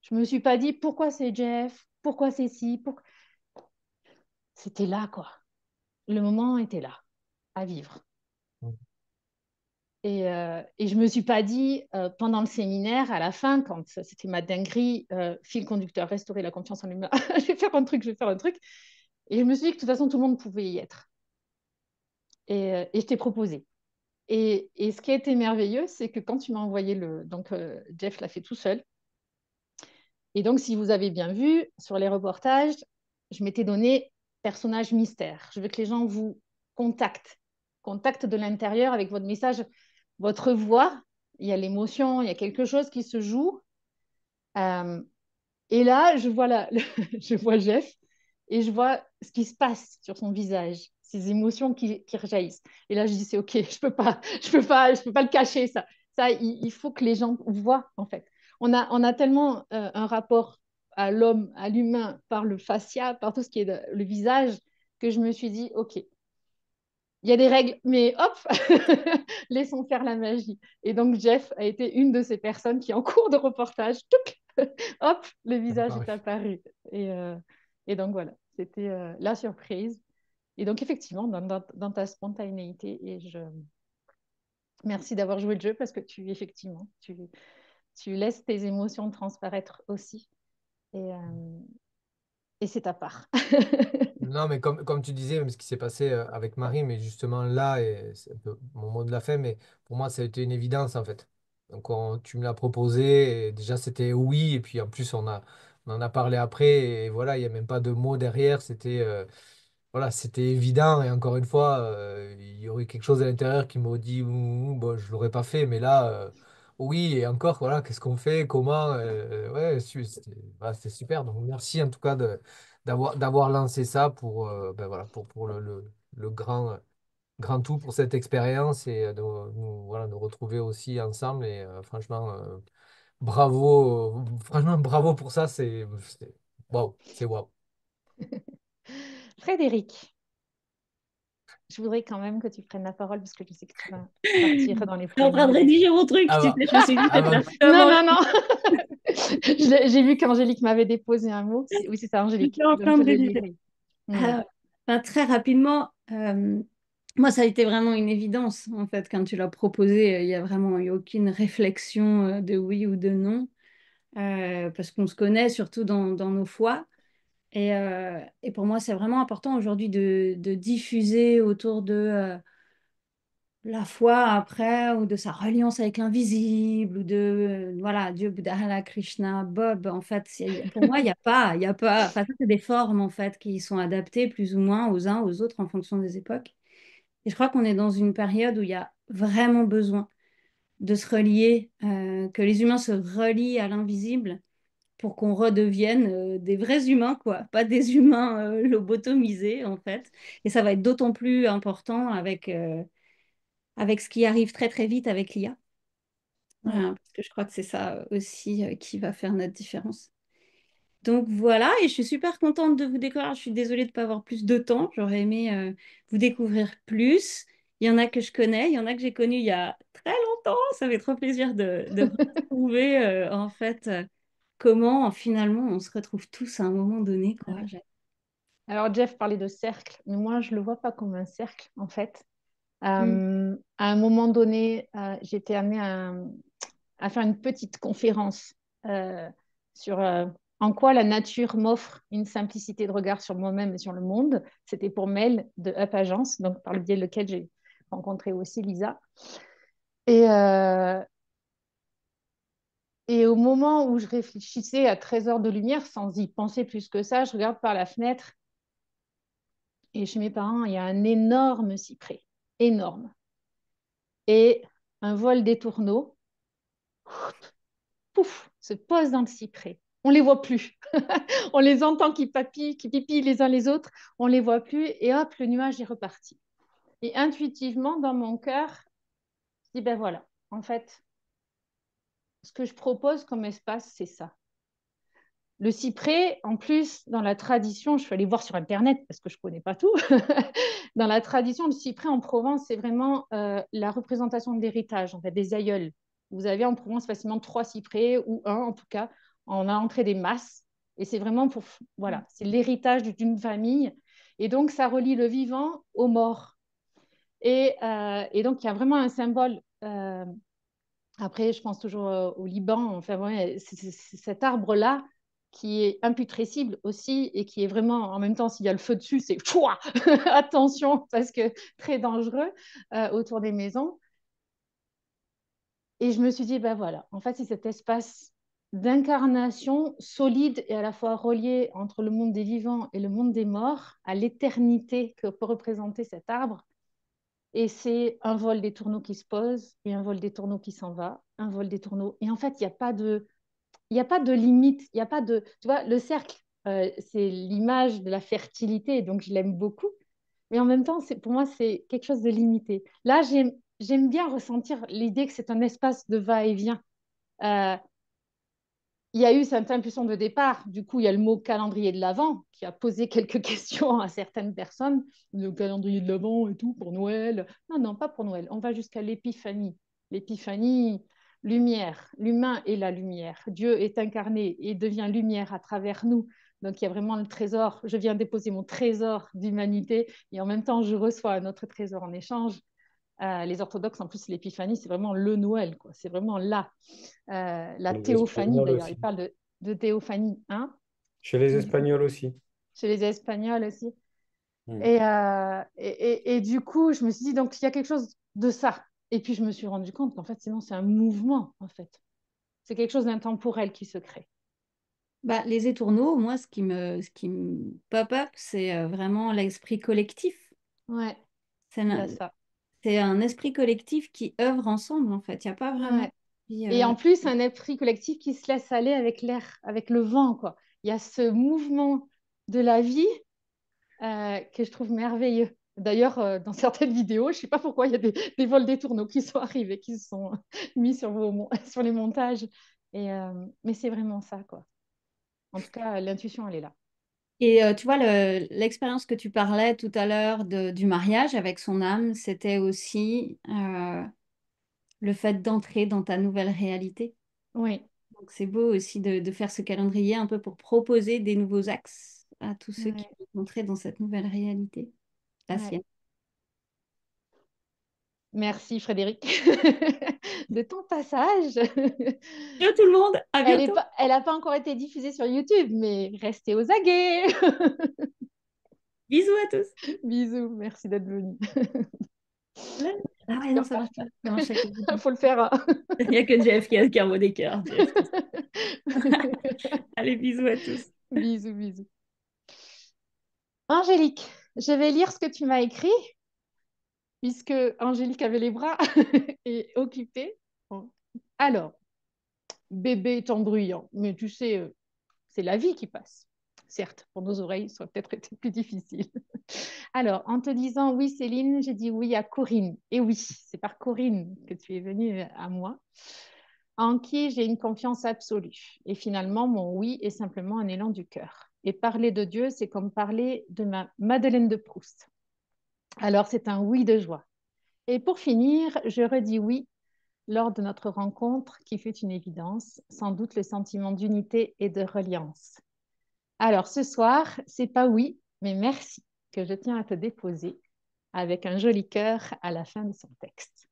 Je ne me suis pas dit pourquoi c'est Jeff, pourquoi c'est ci, C'était là, quoi. Le moment était là, à vivre. Et je ne me suis pas dit pendant le séminaire, à la fin, quand c'était ma dinguerie, fil conducteur, restaurer la confiance en l'humain, je vais faire un truc, je vais faire un truc. Et je me suis dit que de toute façon, tout le monde pouvait y être. Et je t'ai proposé. Et ce qui a été merveilleux, c'est que quand tu m'as envoyé Donc, Jeff l'a fait tout seul. Et donc, si vous avez bien vu sur les reportages, je m'étais donné personnage mystère. Je veux que les gens vous contactent de l'intérieur avec votre message, votre voix. il y a l'émotion, il y a quelque chose qui se joue. Et là, je vois, je vois Jeff et je vois ce qui se passe sur son visage, ces émotions qui rejaillissent. Et là, je dis, c'est OK, je peux pas le cacher, ça. Ça, il faut que les gens voient, en fait. On a tellement un rapport à l'homme, à l'humain, par le fascia, par tout ce qui est le visage, que je me suis dit, OK, il y a des règles, mais hop, laissons faire la magie. Et donc, Jeff a été une de ces personnes qui, en cours de reportage, touc, hop, le visage est apparu. Et donc, voilà, c'était la surprise. Et donc, effectivement, dans ta spontanéité, merci d'avoir joué le jeu parce que effectivement, tu laisses tes émotions transparaître aussi. Et c'est ta part. Non, mais comme tu disais, même ce qui s'est passé avec Marie, mais justement là, et c'est un peu mon mot de la fin, mais pour moi, ça a été une évidence en fait. Donc, tu me l'as proposé, et déjà c'était oui, et puis en plus, on en a parlé après, et voilà, il n'y a même pas de mots derrière, voilà, c'était évident, et encore une fois, il y aurait quelque chose à l'intérieur qui m'aurait dit, bon, je ne l'aurais pas fait, mais là, oui, et encore, voilà, qu'est-ce qu'on fait, comment, ouais, voilà, c'était super, donc merci en tout cas d'avoir lancé ça pour, ben voilà, pour le grand tout, pour cette expérience, et de voilà, nous retrouver aussi ensemble, et franchement, franchement, bravo pour ça, waouh, c'est waouh. Frédéric, je voudrais quand même que tu prennes la parole parce que je sais que tu vas partir dans les Je suis en train de promenades. rédiger mon truc, Ah tu sais, bah, je me suis dit, ah c'est bah, faire Non, comment? non, non. J'ai vu qu'Angélique m'avait déposé un mot. Oui, c'est ça, Je Angélique. suis en Donc, train de je le rédiger. lirai. Mm. Ah, enfin, très rapidement, moi, ça a été vraiment une évidence, en fait, quand tu l'as proposé. Il n'y a vraiment eu aucune réflexion de oui ou de non, parce qu'on se connaît surtout dans nos foi. Et pour moi, c'est vraiment important aujourd'hui de diffuser autour de la foi après, ou de sa reliance avec l'invisible, ou de voilà, Dieu, Bouddha, Allah, Krishna, Bob. En fait, pour moi, il y a pas, enfin, ça, c'est des formes en fait qui sont adaptées plus ou moins aux uns aux autres en fonction des époques. Et je crois qu'on est dans une période où il y a vraiment besoin de se relier, que les humains se relient à l'invisible pour qu'on redevienne des vrais humains, quoi, pas des humains lobotomisés, en fait. Et ça va être d'autant plus important avec ce qui arrive très très vite avec l'IA. Ouais. Parce que je crois que c'est ça aussi qui va faire notre différence. Donc voilà, et je suis super contente de vous découvrir. Je suis désolée de ne pas avoir plus de temps. J'aurais aimé vous découvrir plus. Il y en a que je connais, il y en a que j'ai connus il y a très longtemps. Ça fait trop plaisir de retrouver en fait comment finalement on se retrouve tous à un moment donné, quoi. Ouais. Alors, Jeff parlait de cercle, mais moi, je ne le vois pas comme un cercle, en fait. Mm. À un moment donné, j'étais amenée à faire une petite conférence sur en quoi la nature m'offre une simplicité de regard sur moi-même et sur le monde. C'était pour Mel de Up Agence, donc par le biais de lequel j'ai rencontré aussi Lisa. Et, euh, et au moment où je réfléchissais à 13 heures de lumière, sans y penser plus que ça, je regarde par la fenêtre et chez mes parents, il y a un énorme cyprès, énorme. Et un vol des tourneaux, pouf, se pose dans le cyprès. On ne les voit plus. On les entend qui papillent, qui pipillent les uns les autres. On ne les voit plus. Et hop, le nuage est reparti. Et intuitivement, dans mon cœur, je dis, ben voilà, en fait, ce que je propose comme espace, c'est ça. Le cyprès, en plus, dans la tradition, je suis allée voir sur Internet parce que je ne connais pas tout. Dans la tradition, le cyprès en Provence, c'est vraiment la représentation de l'héritage, en fait, des aïeuls. Vous avez en Provence facilement 3 cyprès, ou un en tout cas. On a entré des masses. Et c'est vraiment pour, voilà, c'est l'héritage d'une famille. Et donc, ça relie le vivant au mort. Et donc, il y a vraiment un symbole. Après, je pense toujours au Liban. Enfin, ouais, c'est cet arbre-là qui est imputrescible aussi et qui est vraiment, en même temps, s'il y a le feu dessus, c'est chouah attention parce que très dangereux autour des maisons. Et je me suis dit, ben voilà, en fait, c'est cet espace d'incarnation solide et à la fois relié entre le monde des vivants et le monde des morts, à l'éternité que peut représenter cet arbre. Et c'est un vol des tourneaux qui se pose et un vol des tourneaux qui s'en va, un vol des tourneaux. Et en fait, il y a pas de limite, il y a pas de... Tu vois, le cercle, c'est l'image de la fertilité, donc je l'aime beaucoup. Mais en même temps, pour moi, c'est quelque chose de limité. Là, j'aime bien ressentir l'idée que c'est un espace de va-et-vient. Euh, il y a eu cette impulsion de départ. Du coup, il y a le mot calendrier de l'Avent qui a posé quelques questions à certaines personnes. Le calendrier de l'Avent et tout pour Noël. Non, non, pas pour Noël. On va jusqu'à l'épiphanie. L'épiphanie, lumière. L'humain est la lumière. Dieu est incarné et devient lumière à travers nous. Donc, il y a vraiment le trésor. Je viens déposer mon trésor d'humanité et en même temps, je reçois un autre trésor en échange. Les orthodoxes, en plus, l'épiphanie, c'est vraiment le Noël, quoi. C'est vraiment là. La Les théophanie, Espagnols d'ailleurs, il aussi. parle de théophanie, hein, Chez les tu me disais, Espagnols aussi. chez les Espagnols aussi. Mm. Et du coup, je me suis dit, donc, il y a quelque chose de ça. Et puis, je me suis rendu compte qu'en fait, sinon, c'est un mouvement, en fait. C'est quelque chose d'intemporel qui se crée. Bah, les étourneaux, moi, ce qui me pop up, c'est vraiment l'esprit collectif. Ouais, C'est il y a un, ça. c'est un esprit collectif qui œuvre ensemble, en fait. Il n'y a pas vraiment... Ouais. Et en plus, un esprit collectif qui se laisse aller avec l'air, avec le vent, quoi. Il y a ce mouvement de la vie que je trouve merveilleux. D'ailleurs, dans certaines vidéos, je ne sais pas pourquoi, il y a des vols des tourneaux qui sont arrivés, qui sont mis sur, sur les montages. Mais c'est vraiment ça, quoi. En tout cas, l'intuition, elle est là. Et tu vois, l'expérience que tu parlais tout à l'heure du mariage avec son âme, c'était aussi le fait d'entrer dans ta nouvelle réalité. Oui, Donc c'est beau aussi de faire ce calendrier un peu pour proposer des nouveaux axes à tous ceux qui ouais, vont entrer dans cette nouvelle réalité, la ouais. sienne. Merci Frédéric de ton passage. Ciao tout le monde, à bientôt. Elle n'a pas encore été diffusée sur YouTube, mais restez aux aguets. Bisous à tous. Bisous, merci d'être venu. Ah ouais, non, ça marche pas. Ça marche avec Il faut le faire, hein. Il n'y a que Jeff qui a le carreau des cœurs. Jeff. Allez, bisous à tous. Bisous, bisous. Angélique, je vais lire ce que tu m'as écrit, puisque Angélique avait les bras et occupée. Bon. Alors, bébé étant bruyant, mais tu sais, c'est la vie qui passe. Certes, pour nos oreilles, ça aurait peut-être été plus difficile. Alors, en te disant oui, Céline, j'ai dit oui à Corinne. Et oui, c'est par Corinne que tu es venue à moi, en qui j'ai une confiance absolue. Et finalement, mon oui est simplement un élan du cœur. Et parler de Dieu, c'est comme parler de ma Madeleine de Proust. Alors, c'est un oui de joie. Et pour finir, je redis oui lors de notre rencontre qui fut une évidence, sans doute le sentiment d'unité et de reliance. Alors, ce soir, c'est pas oui, mais merci que je tiens à te déposer avec un joli cœur à la fin de son texte.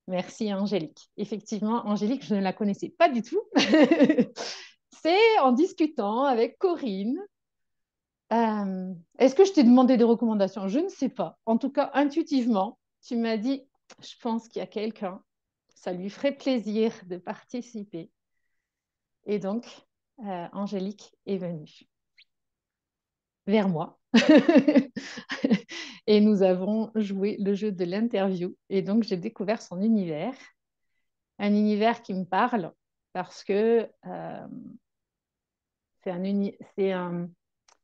Merci Angélique. Effectivement, Angélique, je ne la connaissais pas du tout. C'est en discutant avec Corinne. Est-ce que je t'ai demandé des recommandations? Je ne sais pas. En tout cas, intuitivement, tu m'as dit, je pense qu'il y a quelqu'un, ça lui ferait plaisir de participer. Et donc, Angélique est venue vers moi. Et nous avons joué le jeu de l'interview. Et donc, j'ai découvert son univers, un univers qui me parle parce que c'est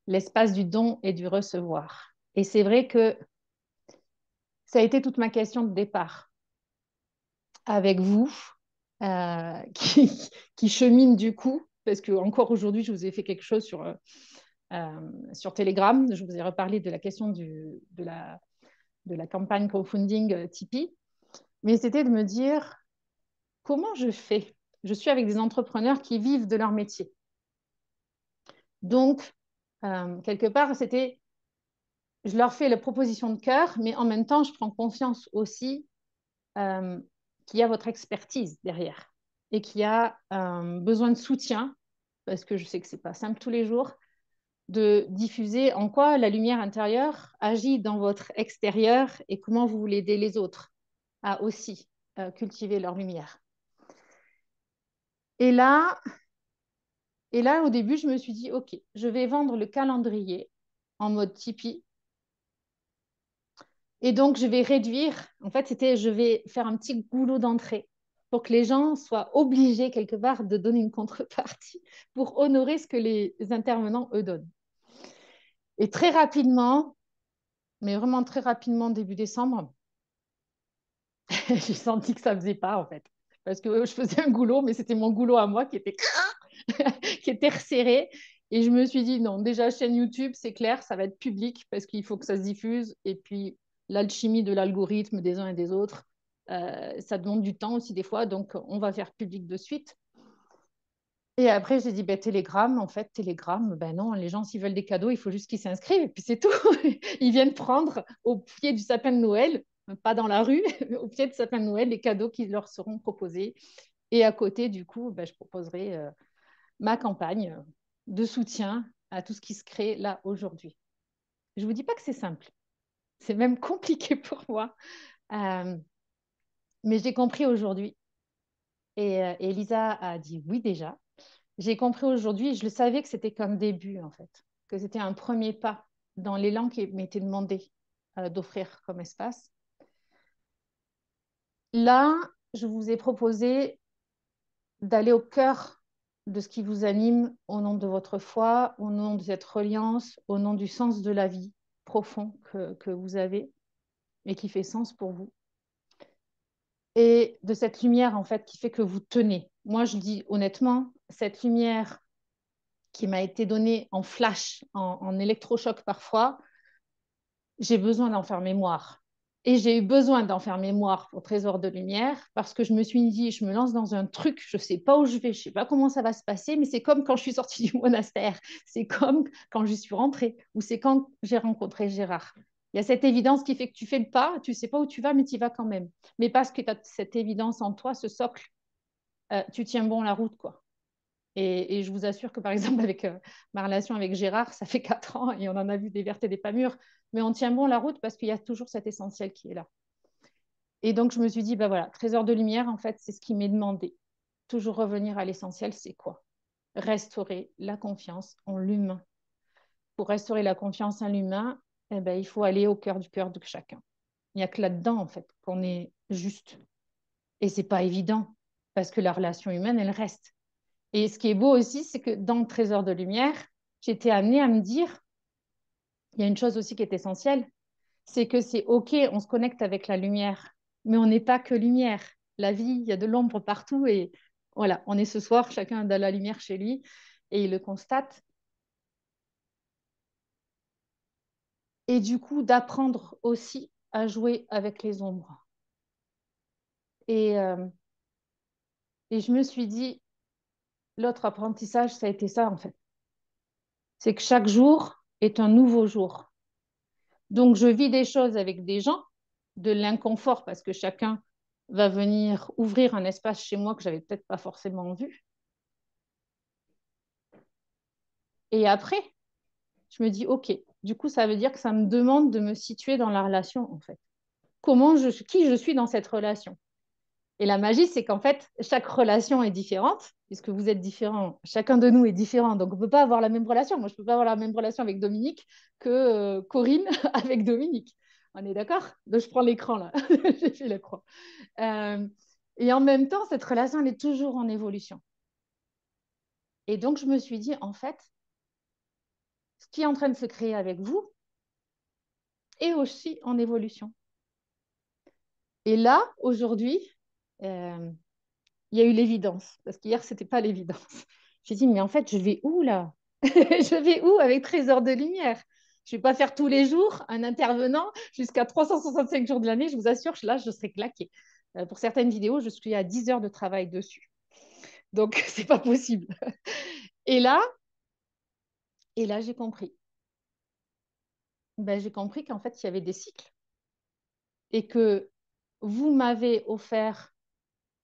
l'espace du don et du recevoir. Et c'est vrai que ça a été toute ma question de départ avec vous, euh, qui, qui chemine du coup, parce que encore aujourd'hui, je vous ai fait quelque chose sur Telegram. Je vous ai reparlé de la question de la campagne crowdfunding Tipeee. Mais c'était de me dire comment je fais. Je suis avec des entrepreneurs qui vivent de leur métier. Donc, quelque part, je leur fais la proposition de cœur, mais en même temps, je prends confiance aussi qu'il y a votre expertise derrière et qu'il y a besoin de soutien, parce que je sais que ce n'est pas simple tous les jours, de diffuser en quoi la lumière intérieure agit dans votre extérieur et comment vous voulez aider les autres à aussi cultiver leur lumière. Et là, au début, je me suis dit, OK, je vais vendre le calendrier en mode Tipeee Et donc, je vais réduire. En fait, je vais faire un petit goulot d'entrée pour que les gens soient obligés, quelque part, de donner une contrepartie pour honorer ce que les intervenants, eux, donnent. Et très rapidement, mais vraiment très rapidement, début décembre, j'ai senti que ça ne faisait pas, en fait. Parce que je faisais un goulot, mais c'était mon goulot à moi qui était, qui était resserré. Et je me suis dit, non, déjà, chaîne YouTube, c'est clair, ça va être public parce qu'il faut que ça se diffuse. Et puis, l'alchimie de l'algorithme des uns et des autres, ça demande du temps aussi des fois. Donc, on va faire public de suite. Et après, j'ai dit, ben, Telegram, en fait, Telegram, ben non, les gens, s'ils veulent des cadeaux, il faut juste qu'ils s'inscrivent et puis c'est tout. Ils viennent prendre au pied du sapin de Noël, pas dans la rue, au pied du sapin de Noël, les cadeaux qui leur seront proposés. Et à côté, du coup, ben, je proposerai ma campagne de soutien à tout ce qui se crée là aujourd'hui. Je ne vous dis pas que c'est simple, c'est même compliqué pour moi, mais j'ai compris aujourd'hui. Et Elisa a dit oui déjà. J'ai compris aujourd'hui, je le savais que c'était qu'un début en fait, que c'était un premier pas dans l'élan qui m'était demandé d'offrir comme espace. Là, je vous ai proposé d'aller au cœur de ce qui vous anime au nom de votre foi, au nom de cette reliance, au nom du sens de la vie profond que vous avez et qui fait sens pour vous. Et de cette lumière, en fait, qui fait que vous tenez. Moi, je dis honnêtement, cette lumière qui m'a été donnée en flash, en électrochoc parfois, j'ai besoin d'en faire mémoire. Et j'ai eu besoin d'en faire mémoire pour Trésor de Lumière parce que je me suis dit, je me lance dans un truc, je ne sais pas où je vais, je ne sais pas comment ça va se passer, mais c'est comme quand je suis sortie du monastère, c'est comme quand je suis rentrée ou c'est quand j'ai rencontré Gérard. Il y a cette évidence qui fait que tu fais le pas, tu ne sais pas où tu vas, mais tu y vas quand même. Mais parce que tu as cette évidence en toi, ce socle, tu tiens bon la route, quoi. Et je vous assure que, par exemple, avec ma relation avec Gérard, ça fait 4 ans et on en a vu des vertes et des pas mûres, mais on tient bon la route parce qu'il y a toujours cet essentiel qui est là. Et donc, je me suis dit, bah voilà, Trésor de lumière, en fait, c'est ce qui m'est demandé. Toujours revenir à l'essentiel, c'est quoi? Restaurer la confiance en l'humain. Pour restaurer la confiance en l'humain, eh ben, il faut aller au cœur de chacun. Il n'y a que là-dedans, en fait, qu'on est juste. Et c'est pas évident parce que la relation humaine, elle reste. Et ce qui est beau aussi, c'est que dans le Trésor de lumière, j'étais amenée à me dire, il y a une chose aussi qui est essentielle, c'est que c'est OK, on se connecte avec la lumière, mais on n'est pas que lumière. La vie, il y a de l'ombre partout et voilà, on est ce soir, chacun a de la lumière chez lui et il le constate. Et du coup, d'apprendre aussi à jouer avec les ombres. Et, euh, et je me suis dit, l'autre apprentissage, ça a été ça en fait. C'est que chaque jour est un nouveau jour. Donc, je vis des choses avec des gens, de l'inconfort, parce que chacun va venir ouvrir un espace chez moi que j'avais peut-être pas forcément vu. Et après, je me dis, OK, du coup, ça veut dire que ça me demande de me situer dans la relation, en fait. Qui je suis dans cette relation? Et la magie, c'est qu'en fait, chaque relation est différente, puisque vous êtes différents, chacun de nous est différent, donc on ne peut pas avoir la même relation. Moi, je ne peux pas avoir la même relation avec Dominique que Corinne avec Dominique. On est d'accord? Donc, je prends l'écran là, j'ai fait la croix. Et en même temps, cette relation, elle est toujours en évolution. Et donc, je me suis dit, en fait, ce qui est en train de se créer avec vous est aussi en évolution. Et là, aujourd'hui, euh, il y a eu l'évidence, parce qu'hier, ce n'était pas l'évidence. J'ai dit, mais en fait, je vais où là? Je vais où avec Trésor de lumière? Je ne vais pas faire tous les jours un intervenant jusqu'à 365 jours de l'année. Je vous assure, là, je serai claquée. Pour certaines vidéos, je suis à 10 heures de travail dessus. Donc, ce n'est pas possible. Et là, j'ai compris. Ben, j'ai compris qu'en fait, il y avait des cycles et que vous m'avez offert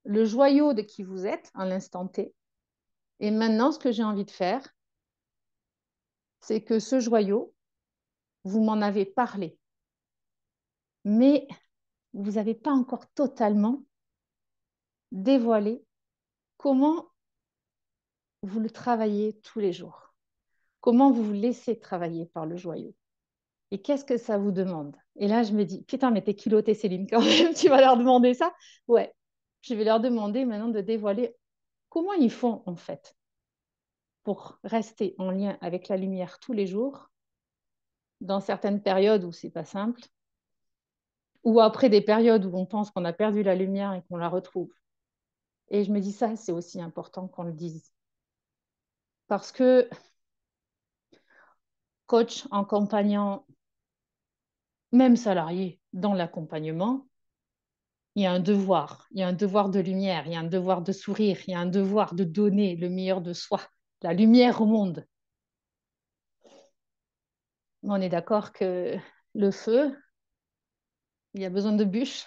le joyau de qui vous êtes à l'instant T. Et maintenant, ce que j'ai envie de faire, c'est que ce joyau, vous m'en avez parlé, mais vous n'avez pas encore totalement dévoilé comment vous le travaillez tous les jours, comment vous vous laissez travailler par le joyau. Et qu'est-ce que ça vous demande? Et là, je me dis, putain, mais t'es culottée, Céline, quand même, tu vas leur demander ça? Ouais, je vais leur demander maintenant de dévoiler comment ils font, en fait, pour rester en lien avec la lumière tous les jours, dans certaines périodes où c'est pas simple, ou après des périodes où on pense qu'on a perdu la lumière et qu'on la retrouve. Et je me dis, ça, c'est aussi important qu'on le dise. Parce que coach, accompagnant, même salarié dans l'accompagnement, il y a un devoir. Il y a un devoir de lumière, il y a un devoir de sourire, il y a un devoir de donner le meilleur de soi, la lumière au monde. On est d'accord que le feu, il a besoin de bûches,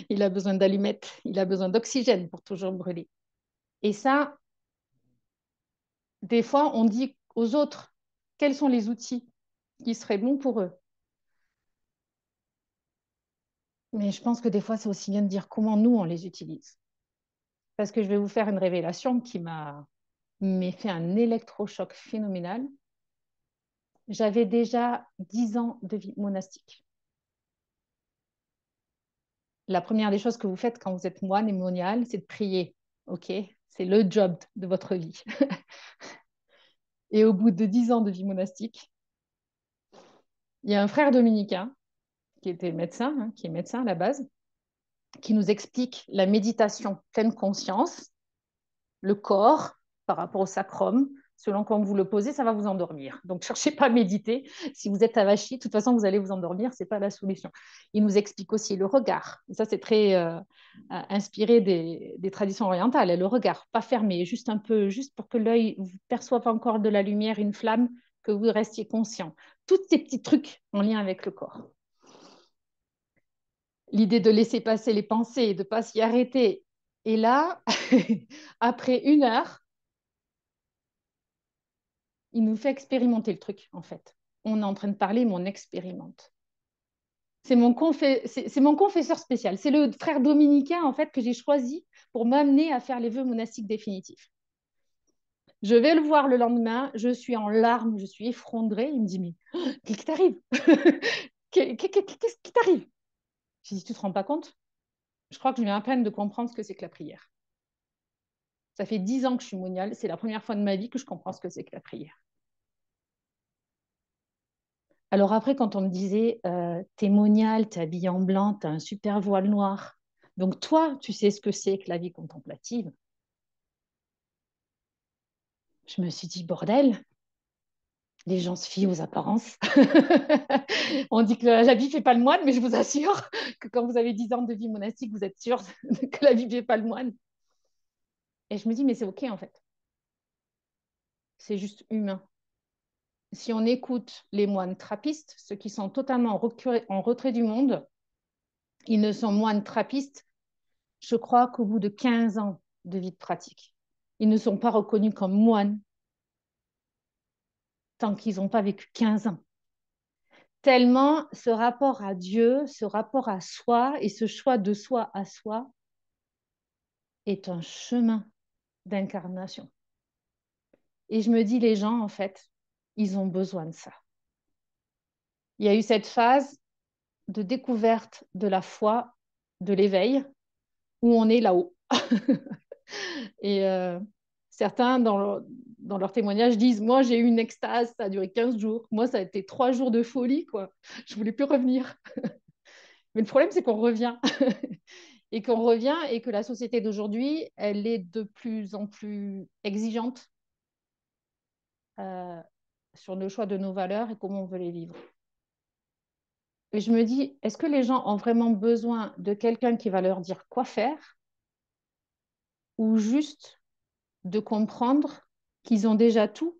il a besoin d'allumettes, il a besoin d'oxygène pour toujours brûler. Et ça, des fois, on dit aux autres quels sont les outils qui seraient bons pour eux. Mais je pense que des fois, c'est aussi bien de dire comment nous, on les utilise. Parce que je vais vous faire une révélation qui m'a fait un électrochoc phénoménal. J'avais déjà 10 ans de vie monastique. La première des choses que vous faites quand vous êtes moine et monial, c'est de prier. OK? C'est le job de votre vie. Et au bout de 10 ans de vie monastique, il y a un frère dominicain qui était médecin, qui est médecin à la base, qui nous explique la méditation pleine conscience, le corps par rapport au sacrum. Selon comment vous le posez, ça va vous endormir. Donc, cherchez pas à méditer. Si vous êtes avachi, de toute façon, vous allez vous endormir. Ce n'est pas la solution. Il nous explique aussi le regard. Et ça, c'est très inspiré des traditions orientales. Et le regard, pas fermé, juste un peu, juste pour que l'œil perçoive encore de la lumière, une flamme, que vous restiez conscient. Tous ces petits trucs en lien avec le corps. L'idée de laisser passer les pensées, de ne pas s'y arrêter. Et là, après 1 heure, il nous fait expérimenter le truc, en fait. On est en train de parler, mais on expérimente. C'est mon confesseur spécial. C'est le frère dominicain, en fait, que j'ai choisi pour m'amener à faire les vœux monastiques définitifs. Je vais le voir le lendemain, je suis en larmes, je suis effondrée. Il me dit, mais qu'est-ce qui t'arrive? Qu'est-ce qui t'arrive? J'ai dit, tu te rends pas compte? Je crois que je viens à peine de comprendre ce que c'est que la prière. Ça fait 10 ans que je suis moniale. C'est la première fois de ma vie que je comprends ce que c'est que la prière. Alors après, quand on me disait, t'es moniale, t'es habillée en blanc, t'as un super voile noir. Donc toi, tu sais ce que c'est que la vie contemplative. Je me suis dit, bordel, les gens se fient aux apparences. On dit que la vie ne fait pas le moine, mais je vous assure que quand vous avez 10 ans de vie monastique, vous êtes sûr que la vie ne fait pas le moine. Et je me dis, mais c'est OK en fait. C'est juste humain. Si on écoute les moines trappistes, ceux qui sont totalement en retrait du monde, ils ne sont moines trappistes, je crois qu'au bout de 15 ans de vie de pratique, ils ne sont pas reconnus comme moines tant qu'ils n'ont pas vécu 15 ans. Tellement ce rapport à Dieu, ce rapport à soi et ce choix de soi à soi est un chemin d'incarnation. Et je me dis, les gens, en fait, ils ont besoin de ça. Il y a eu cette phase de découverte de la foi, de l'éveil, où on est là-haut. Et certains, dans leur témoignage, disent, moi, j'ai eu une extase, ça a duré 15 jours. Moi, ça a été 3 jours de folie, quoi. Je ne voulais plus revenir. Mais le problème, c'est qu'on revient. Et qu'on revient et que la société d'aujourd'hui, elle est de plus en plus exigeante euh, sur le choix de nos valeurs et comment on veut les vivre. Et je me dis, est-ce que les gens ont vraiment besoin de quelqu'un qui va leur dire quoi faire ou juste de comprendre qu'ils ont déjà tout?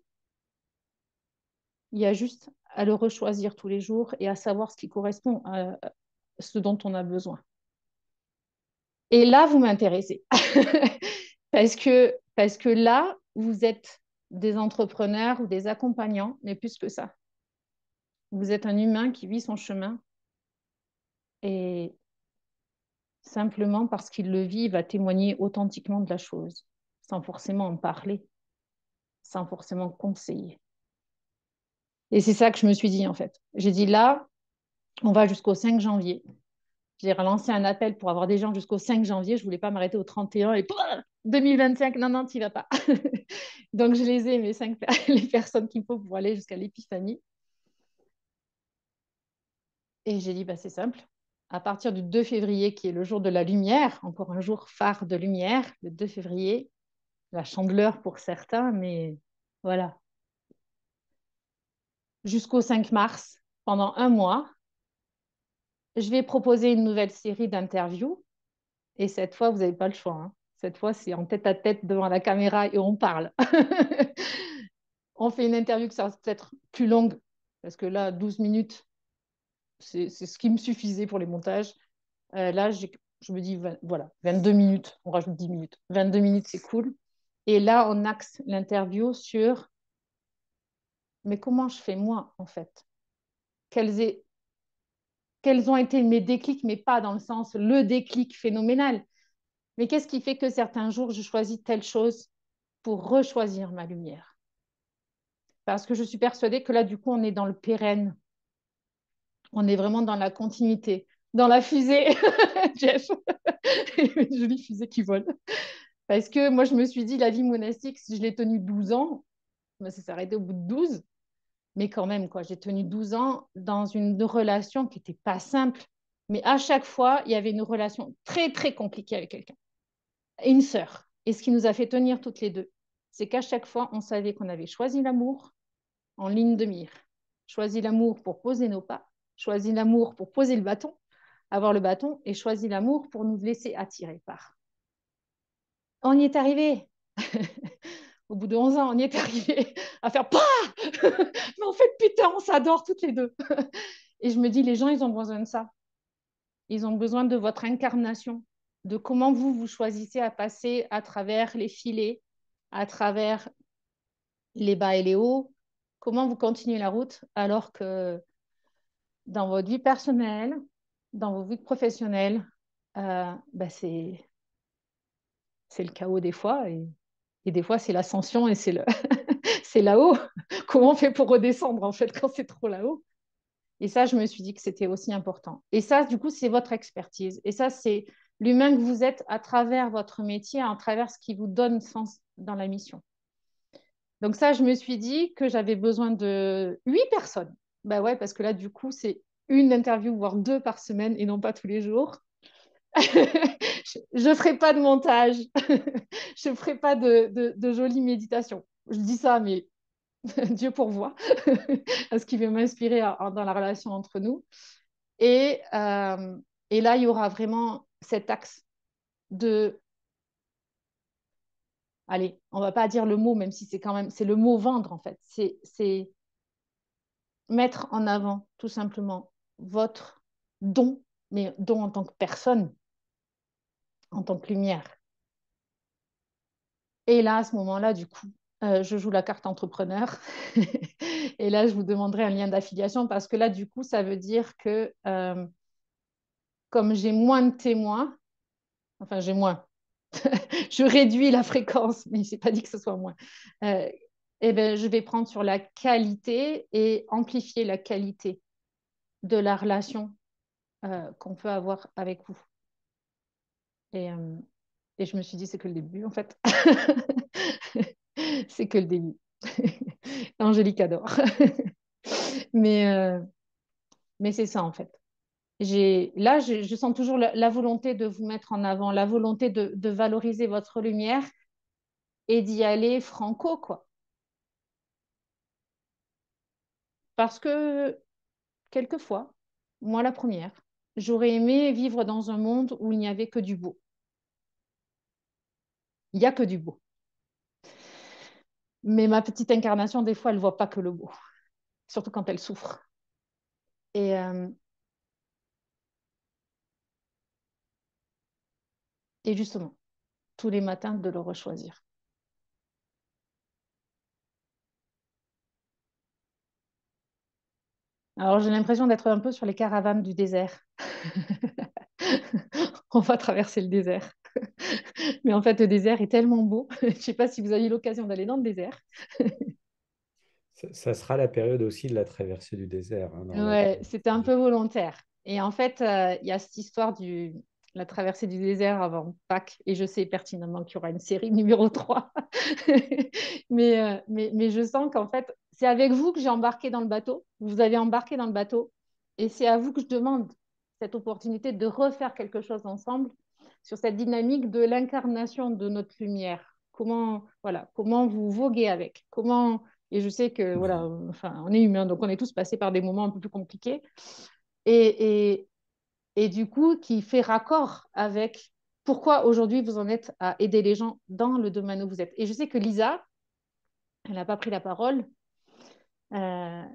Il y a juste à le rechoisir tous les jours et à savoir ce qui correspond à ce dont on a besoin. Et là, vous m'intéressez. parce que là, vous êtes des entrepreneurs ou des accompagnants, mais plus que ça. Vous êtes un humain qui vit son chemin et simplement parce qu'il le vit, il va témoigner authentiquement de la chose, sans forcément en parler, sans forcément conseiller. Et c'est ça que je me suis dit, en fait. J'ai dit, là, on va jusqu'au 5 janvier. J'ai relancé un appel pour avoir des gens jusqu'au 5 janvier. Je ne voulais pas m'arrêter au 31 et 2025, non, non, tu n'y vas pas. Donc, je les ai, les personnes qu'il faut pour aller jusqu'à l'épiphanie. Et j'ai dit, bah, c'est simple. À partir du 2 février, qui est le jour de la lumière, encore un jour phare de lumière, le 2 février, la chandeleur pour certains, mais voilà. Jusqu'au 5 mars, pendant un mois, je vais proposer une nouvelle série d'interviews. Et cette fois, vous n'avez pas le choix, hein. Cette fois, c'est en tête à tête devant la caméra et on parle. On fait une interview qui sera peut-être plus longue, parce que là, 12 minutes, c'est ce qui me suffisait pour les montages. Là, je me dis, voilà, 22 minutes, on rajoute 10 minutes. 22 minutes, c'est cool. Et là, on axe l'interview sur, mais comment je fais moi, en fait? Quels ont été mes déclics, mais pas dans le sens le déclic phénoménal. Mais qu'est-ce qui fait que certains jours, je choisis telle chose pour rechoisir ma lumière? Parce que je suis persuadée que là, du coup, on est dans le pérenne. On est vraiment dans la continuité, dans la fusée, Jeff. Une jolie fusée qui vole. Parce que moi, je me suis dit, la vie monastique, si je l'ai tenue 12 ans, ben, ça s'est arrêté au bout de 12. Mais quand même, quoi, j'ai tenu 12 ans dans une relation qui n'était pas simple. Mais à chaque fois, il y avait une relation très, très compliquée avec quelqu'un. Une sœur. Et ce qui nous a fait tenir toutes les deux, c'est qu'à chaque fois, on savait qu'on avait choisi l'amour en ligne de mire. Choisi l'amour pour poser nos pas, choisi l'amour pour poser le bâton, avoir le bâton, et choisi l'amour pour nous laisser attirer par. On y est arrivé. Au bout de 11 ans, on y est arrivé à faire pas. Mais en fait, putain, on s'adore toutes les deux. Et je me dis, les gens, ils ont besoin de ça. Ils ont besoin de votre incarnation, de comment vous choisissez à passer à travers les filets, à travers les bas et les hauts, comment vous continuez la route alors que dans votre vie personnelle, dans vos vies professionnelles, bah c'est le chaos des fois et des fois c'est l'ascension et c'est là-haut. Comment on fait pour redescendre en fait quand c'est trop là-haut? Et ça, je me suis dit que c'était aussi important. Et ça, du coup, c'est votre expertise. Et ça, c'est l'humain que vous êtes à travers votre métier, à travers ce qui vous donne sens dans la mission. Donc ça, je me suis dit que j'avais besoin de 8 personnes. Bah ouais, parce que là, du coup, c'est une interview, voire 2 par semaine et non pas tous les jours. Je ne ferai pas de montage. Je ne ferai pas de jolies méditations. Je dis ça, mais Dieu pourvoit à ce qui va m'inspirer dans la relation entre nous. Et, euh, et là, il y aura vraiment cet axe de... Allez, on ne va pas dire le mot, même si c'est quand même... C'est le mot vendre, en fait. C'est mettre en avant, tout simplement, votre don, mais don en tant que personne, en tant que lumière. Et là, à ce moment-là, du coup, je joue la carte entrepreneur. Et là, je vous demanderai un lien d'affiliation parce que là, du coup, ça veut dire que comme j'ai moins de témoins, enfin, j'ai moins, je réduis la fréquence, mais je n'ai pas dit que ce soit moins. Eh ben, je vais prendre sur la qualité et amplifier la qualité de la relation qu'on peut avoir avec vous. Et, euh, et je me suis dit, c'est que le début, en fait. C'est que le début. Angélique adore. mais mais c'est ça, en fait. Là, je sens toujours la volonté de vous mettre en avant, la volonté de valoriser votre lumière et d'y aller franco, quoi. Parce que, quelquefois, moi la première, j'aurais aimé vivre dans un monde où il n'y avait que du beau. Il n'y a que du beau. Mais ma petite incarnation, des fois, elle ne voit pas que le beau, surtout quand elle souffre. Et, euh, et justement, tous les matins, de le rechoisir. Alors, j'ai l'impression d'être un peu sur les caravanes du désert. On va traverser le désert. Mais en fait, le désert est tellement beau. Je ne sais pas si vous avez eu l'occasion d'aller dans le désert. Ça sera la période aussi de la traversée du désert, hein, dans Ouais, l'Aquarius. c'était un peu volontaire. Et en fait, il y a cette histoire de la traversée du désert avant Pâques. Et je sais pertinemment qu'il y aura une série numéro 3. Mais je sens qu'en fait, c'est avec vous que j'ai embarqué dans le bateau. Vous avez embarqué dans le bateau. Et c'est à vous que je demande cette opportunité de refaire quelque chose ensemble sur cette dynamique de l'incarnation de notre lumière. Comment vous voguez avec? Et je sais que voilà, enfin, on est humain, donc on est tous passés par des moments un peu plus compliqués. Et, et, et du coup, qui fait raccord avec pourquoi aujourd'hui vous en êtes à aider les gens dans le domaine où vous êtes. Et je sais que Lisa, elle n'a pas pris la parole.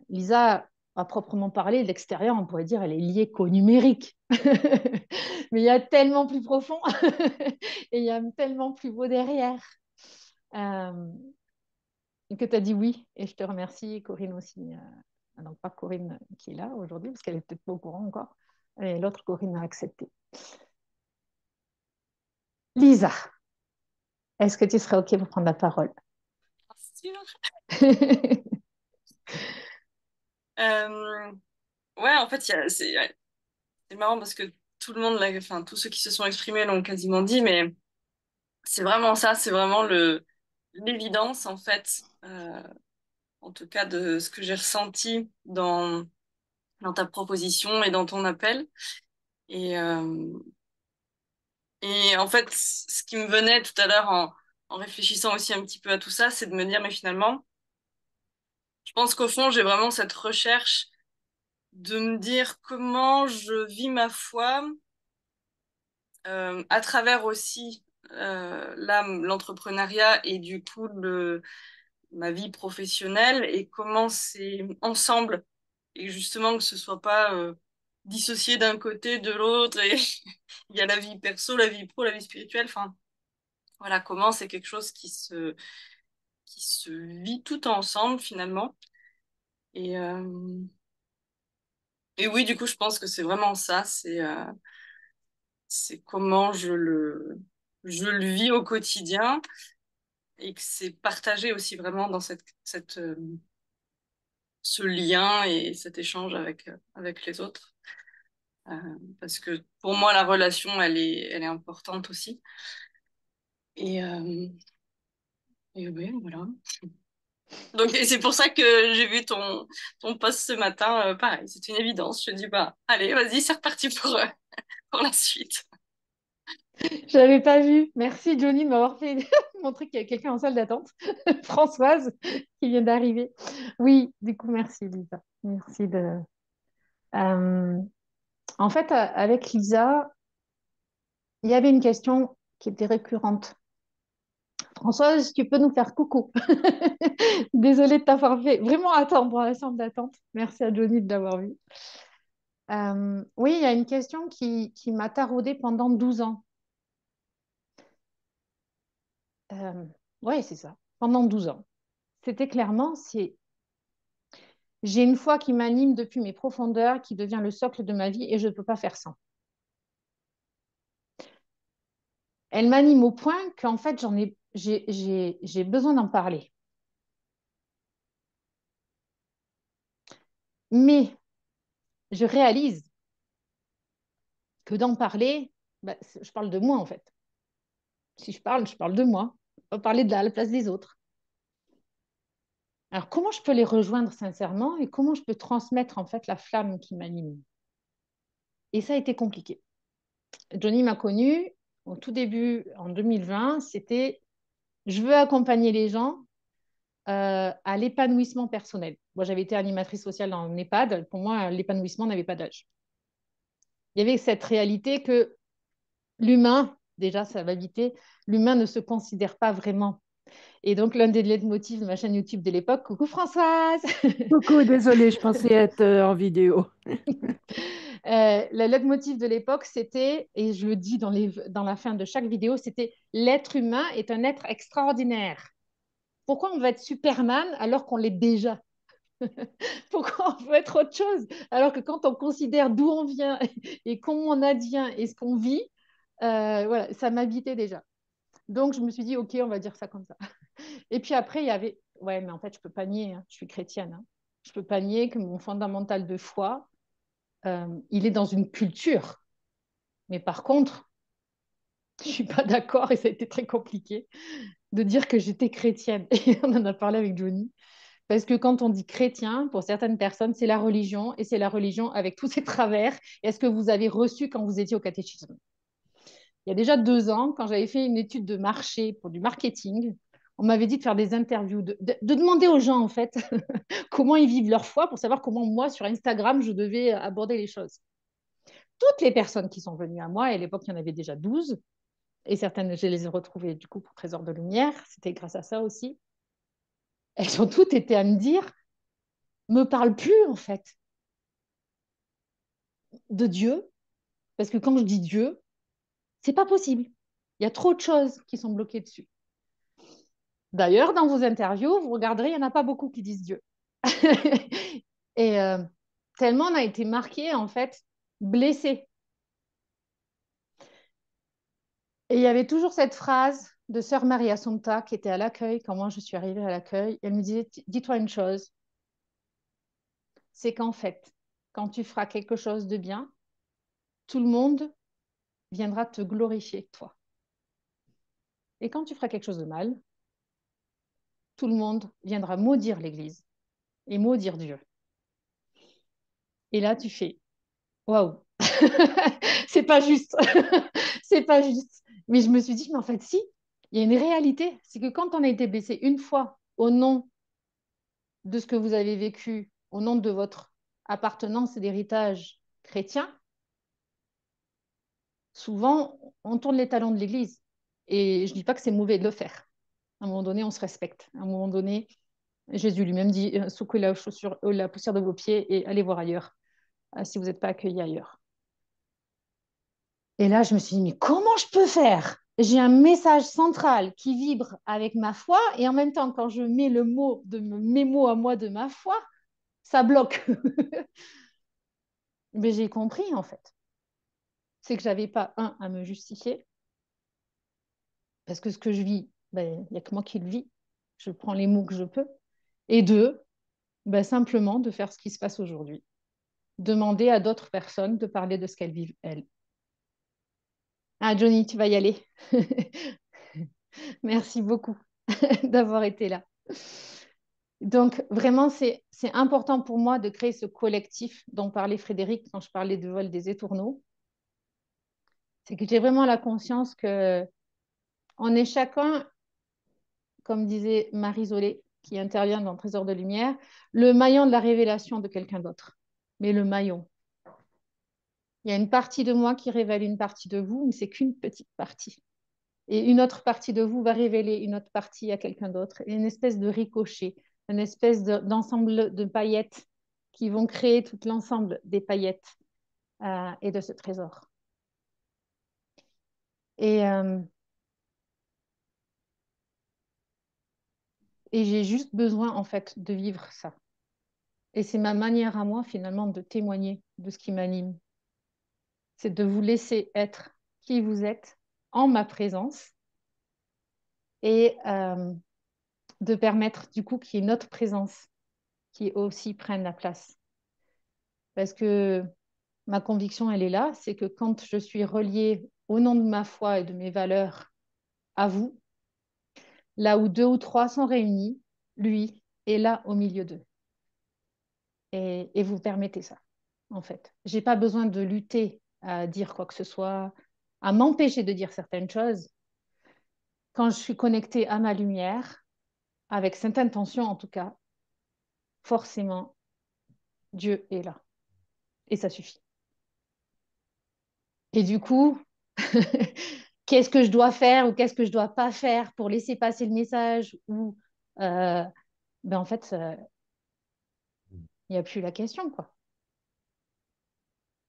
Lisa, à proprement parler, de l'extérieur, on pourrait dire elle est liée qu'au numérique. Mais il y a tellement plus profond et il y a tellement plus beau derrière. Euh, que tu as dit oui, et je te remercie, Corinne aussi. Donc, pas Corinne qui est là aujourd'hui, parce qu'elle est peut-être pas au courant encore, et l'autre Corinne a accepté. Lisa, est-ce que tu serais OK pour prendre la parole? Bien sûr. Euh, ouais, en fait, c'est marrant parce que tout le monde, enfin, tous ceux qui se sont exprimés l'ont quasiment dit, mais c'est vraiment ça, c'est vraiment l'évidence, en fait, en tout cas de ce que j'ai ressenti dans ta proposition et dans ton appel. Et, euh, et en fait, ce qui me venait tout à l'heure en réfléchissant aussi un petit peu à tout ça, c'est de me dire, mais finalement, je pense qu'au fond, j'ai vraiment cette recherche de me dire comment je vis ma foi à travers aussi là, l'entrepreneuriat et du coup ma vie professionnelle et comment c'est ensemble et justement que ce soit pas dissocié d'un côté, de l'autre et il y a la vie perso, la vie pro, la vie spirituelle, enfin voilà comment c'est quelque chose qui se vit tout ensemble finalement et euh, et oui du coup je pense que c'est vraiment ça, c'est comment je le vis au quotidien et que c'est partagé aussi vraiment dans ce lien et cet échange avec les autres. Euh, Parce que pour moi, la relation, elle est importante aussi. Et, euh, et oui, voilà. Donc, et c'est pour ça que j'ai vu ton post ce matin. Pareil, c'est une évidence. Je dis, bah, allez, vas-y, c'est reparti pour la suite. Je l'avais pas vu. Merci, Johnny, de m'avoir fait montrer qu'il y a quelqu'un en salle d'attente. Françoise, qui vient d'arriver. Oui, du coup, merci, Lisa. Merci de... Euh, En fait, avec Lisa, il y avait une question qui était récurrente. Françoise, tu peux nous faire coucou. Désolée de t'avoir fait vraiment attendre à la salle d'attente. Merci à Johnny de l'avoir vu. Oui, il y a une question qui m'a taraudée pendant 12 ans. Oui, c'est ça. Pendant 12 ans. C'était clairement, j'ai une foi qui m'anime depuis mes profondeurs, qui devient le socle de ma vie et je ne peux pas faire sans. Elle m'anime au point qu'en fait, j'ai besoin d'en parler. Mais je réalise que d'en parler, bah, je parle de moi en fait. Si je parle de moi. Pas parler de la place des autres. Alors, comment je peux les rejoindre sincèrement et comment je peux transmettre en fait la flamme qui m'anime? Et ça a été compliqué. Johnny m'a connue au tout début, en 2020, c'était je veux accompagner les gens à l'épanouissement personnel. Moi, j'avais été animatrice sociale dans un EHPAD. Pour moi, l'épanouissement n'avait pas d'âge. Il y avait cette réalité que l'humain, déjà, ça va éviter, l'humain ne se considère pas vraiment. Et donc, l'un des leitmotifs de ma chaîne YouTube de l'époque, coucou Françoise, Coucou, désolée, je pensais être en vidéo. le leitmotiv de l'époque, c'était, et je le dis dans la fin de chaque vidéo, c'était l'être humain est un être extraordinaire. Pourquoi on veut être Superman alors qu'on l'est déjà? Pourquoi on veut être autre chose? Alors que quand on considère d'où on vient et comment on advient et ce qu'on vit, voilà, ça m'habitait déjà. Donc, je me suis dit, OK, on va dire ça comme ça. Et puis après, il y avait Ouais, mais en fait, je ne peux pas nier, hein, je suis chrétienne. Hein. Je ne peux pas nier que mon fondamental de foi, il est dans une culture. Mais par contre, je ne suis pas d'accord, et ça a été très compliqué, de dire que j'étais chrétienne. Et on en a parlé avec Johnny. Parce que quand on dit chrétien, pour certaines personnes, c'est la religion, et c'est la religion avec tous ses travers. Et est-ce que vous avez reçu quand vous étiez au catéchisme? Il y a déjà 2 ans, quand j'avais fait une étude de marché pour du marketing, on m'avait dit de faire des interviews, de demander aux gens, en fait, comment ils vivent leur foi pour savoir comment moi, sur Instagram, je devais aborder les choses. Toutes les personnes qui sont venues à moi, et à l'époque, il y en avait déjà 12, et certaines, je les ai retrouvées du coup pour Trésor de Lumière, c'était grâce à ça aussi, elles ont toutes été à me dire, me parle plus, en fait, de Dieu, parce que quand je dis Dieu, c'est pas possible. Il y a trop de choses qui sont bloquées dessus. D'ailleurs, dans vos interviews, vous regarderez, il n'y en a pas beaucoup qui disent Dieu. Et tellement on a été marqués, en fait, blessés. Et il y avait toujours cette phrase de sœur Marie Assumpta qui était à l'accueil quand moi je suis arrivée à l'accueil. Elle me disait, dis-toi une chose, c'est qu'en fait, quand tu feras quelque chose de bien, tout le monde viendra te glorifier, toi. Et quand tu feras quelque chose de mal, tout le monde viendra maudire l'Église et maudire Dieu. Et là, tu fais, waouh, c'est pas juste, c'est pas juste. Mais je me suis dit, mais en fait, si, il y a une réalité, c'est que quand on a été blessé une fois au nom de ce que vous avez vécu, au nom de votre appartenance et d'héritage chrétien, souvent, on tourne les talons de l'Église. Et je ne dis pas que c'est mauvais de le faire. À un moment donné, on se respecte. À un moment donné, Jésus lui-même dit, secouez la poussière de vos pieds et allez voir ailleurs, si vous n'êtes pas accueillis ailleurs. Et là, je me suis dit, mais comment je peux faire? J'ai un message central qui vibre avec ma foi et en même temps, quand je mets mes mots à moi de ma foi, ça bloque. Mais j'ai compris, en fait. C'est que je n'avais pas, un, à me justifier, parce que ce que je vis, ben, il n'y a que moi qui le vis. Je prends les mots que je peux. Et deux, ben, simplement de faire ce qui se passe aujourd'hui. Demander à d'autres personnes de parler de ce qu'elles vivent, elles. Ah, Johnny, tu vas y aller. Merci beaucoup d'avoir été là. Donc, vraiment, c'est important pour moi de créer ce collectif dont parlait Frédéric quand je parlais de vol des étourneaux. C'est que j'ai vraiment la conscience que on est chacun, comme disait Marie Zolé, qui intervient dans Trésor de Lumière, le maillon de la révélation de quelqu'un d'autre. Mais le maillon. Il y a une partie de moi qui révèle une partie de vous, mais c'est qu'une petite partie. Et une autre partie de vous va révéler une autre partie à quelqu'un d'autre. Et une espèce de ricochet, une espèce d'ensemble de paillettes qui vont créer tout l'ensemble des paillettes et de ce trésor. Et, euh, et j'ai juste besoin, en fait, de vivre ça. Et c'est ma manière à moi, finalement, de témoigner de ce qui m'anime. C'est de vous laisser être qui vous êtes en ma présence et de permettre, du coup, qu'il y ait une autre présence qui aussi prenne la place. Parce que ma conviction, elle est là, c'est que quand je suis reliée au nom de ma foi et de mes valeurs à vous, là où 2 ou 3 sont réunis, lui est là au milieu d'eux. Et vous permettez ça, en fait. Je n'ai pas besoin de lutter à dire quoi que ce soit, à m'empêcher de dire certaines choses. Quand je suis connectée à ma lumière, avec cette intention en tout cas, forcément, Dieu est là. Et ça suffit. Et du coup, qu'est-ce que je dois faire ou qu'est-ce que je ne dois pas faire pour laisser passer le message ou ben en fait, il n'y a plus la question, quoi.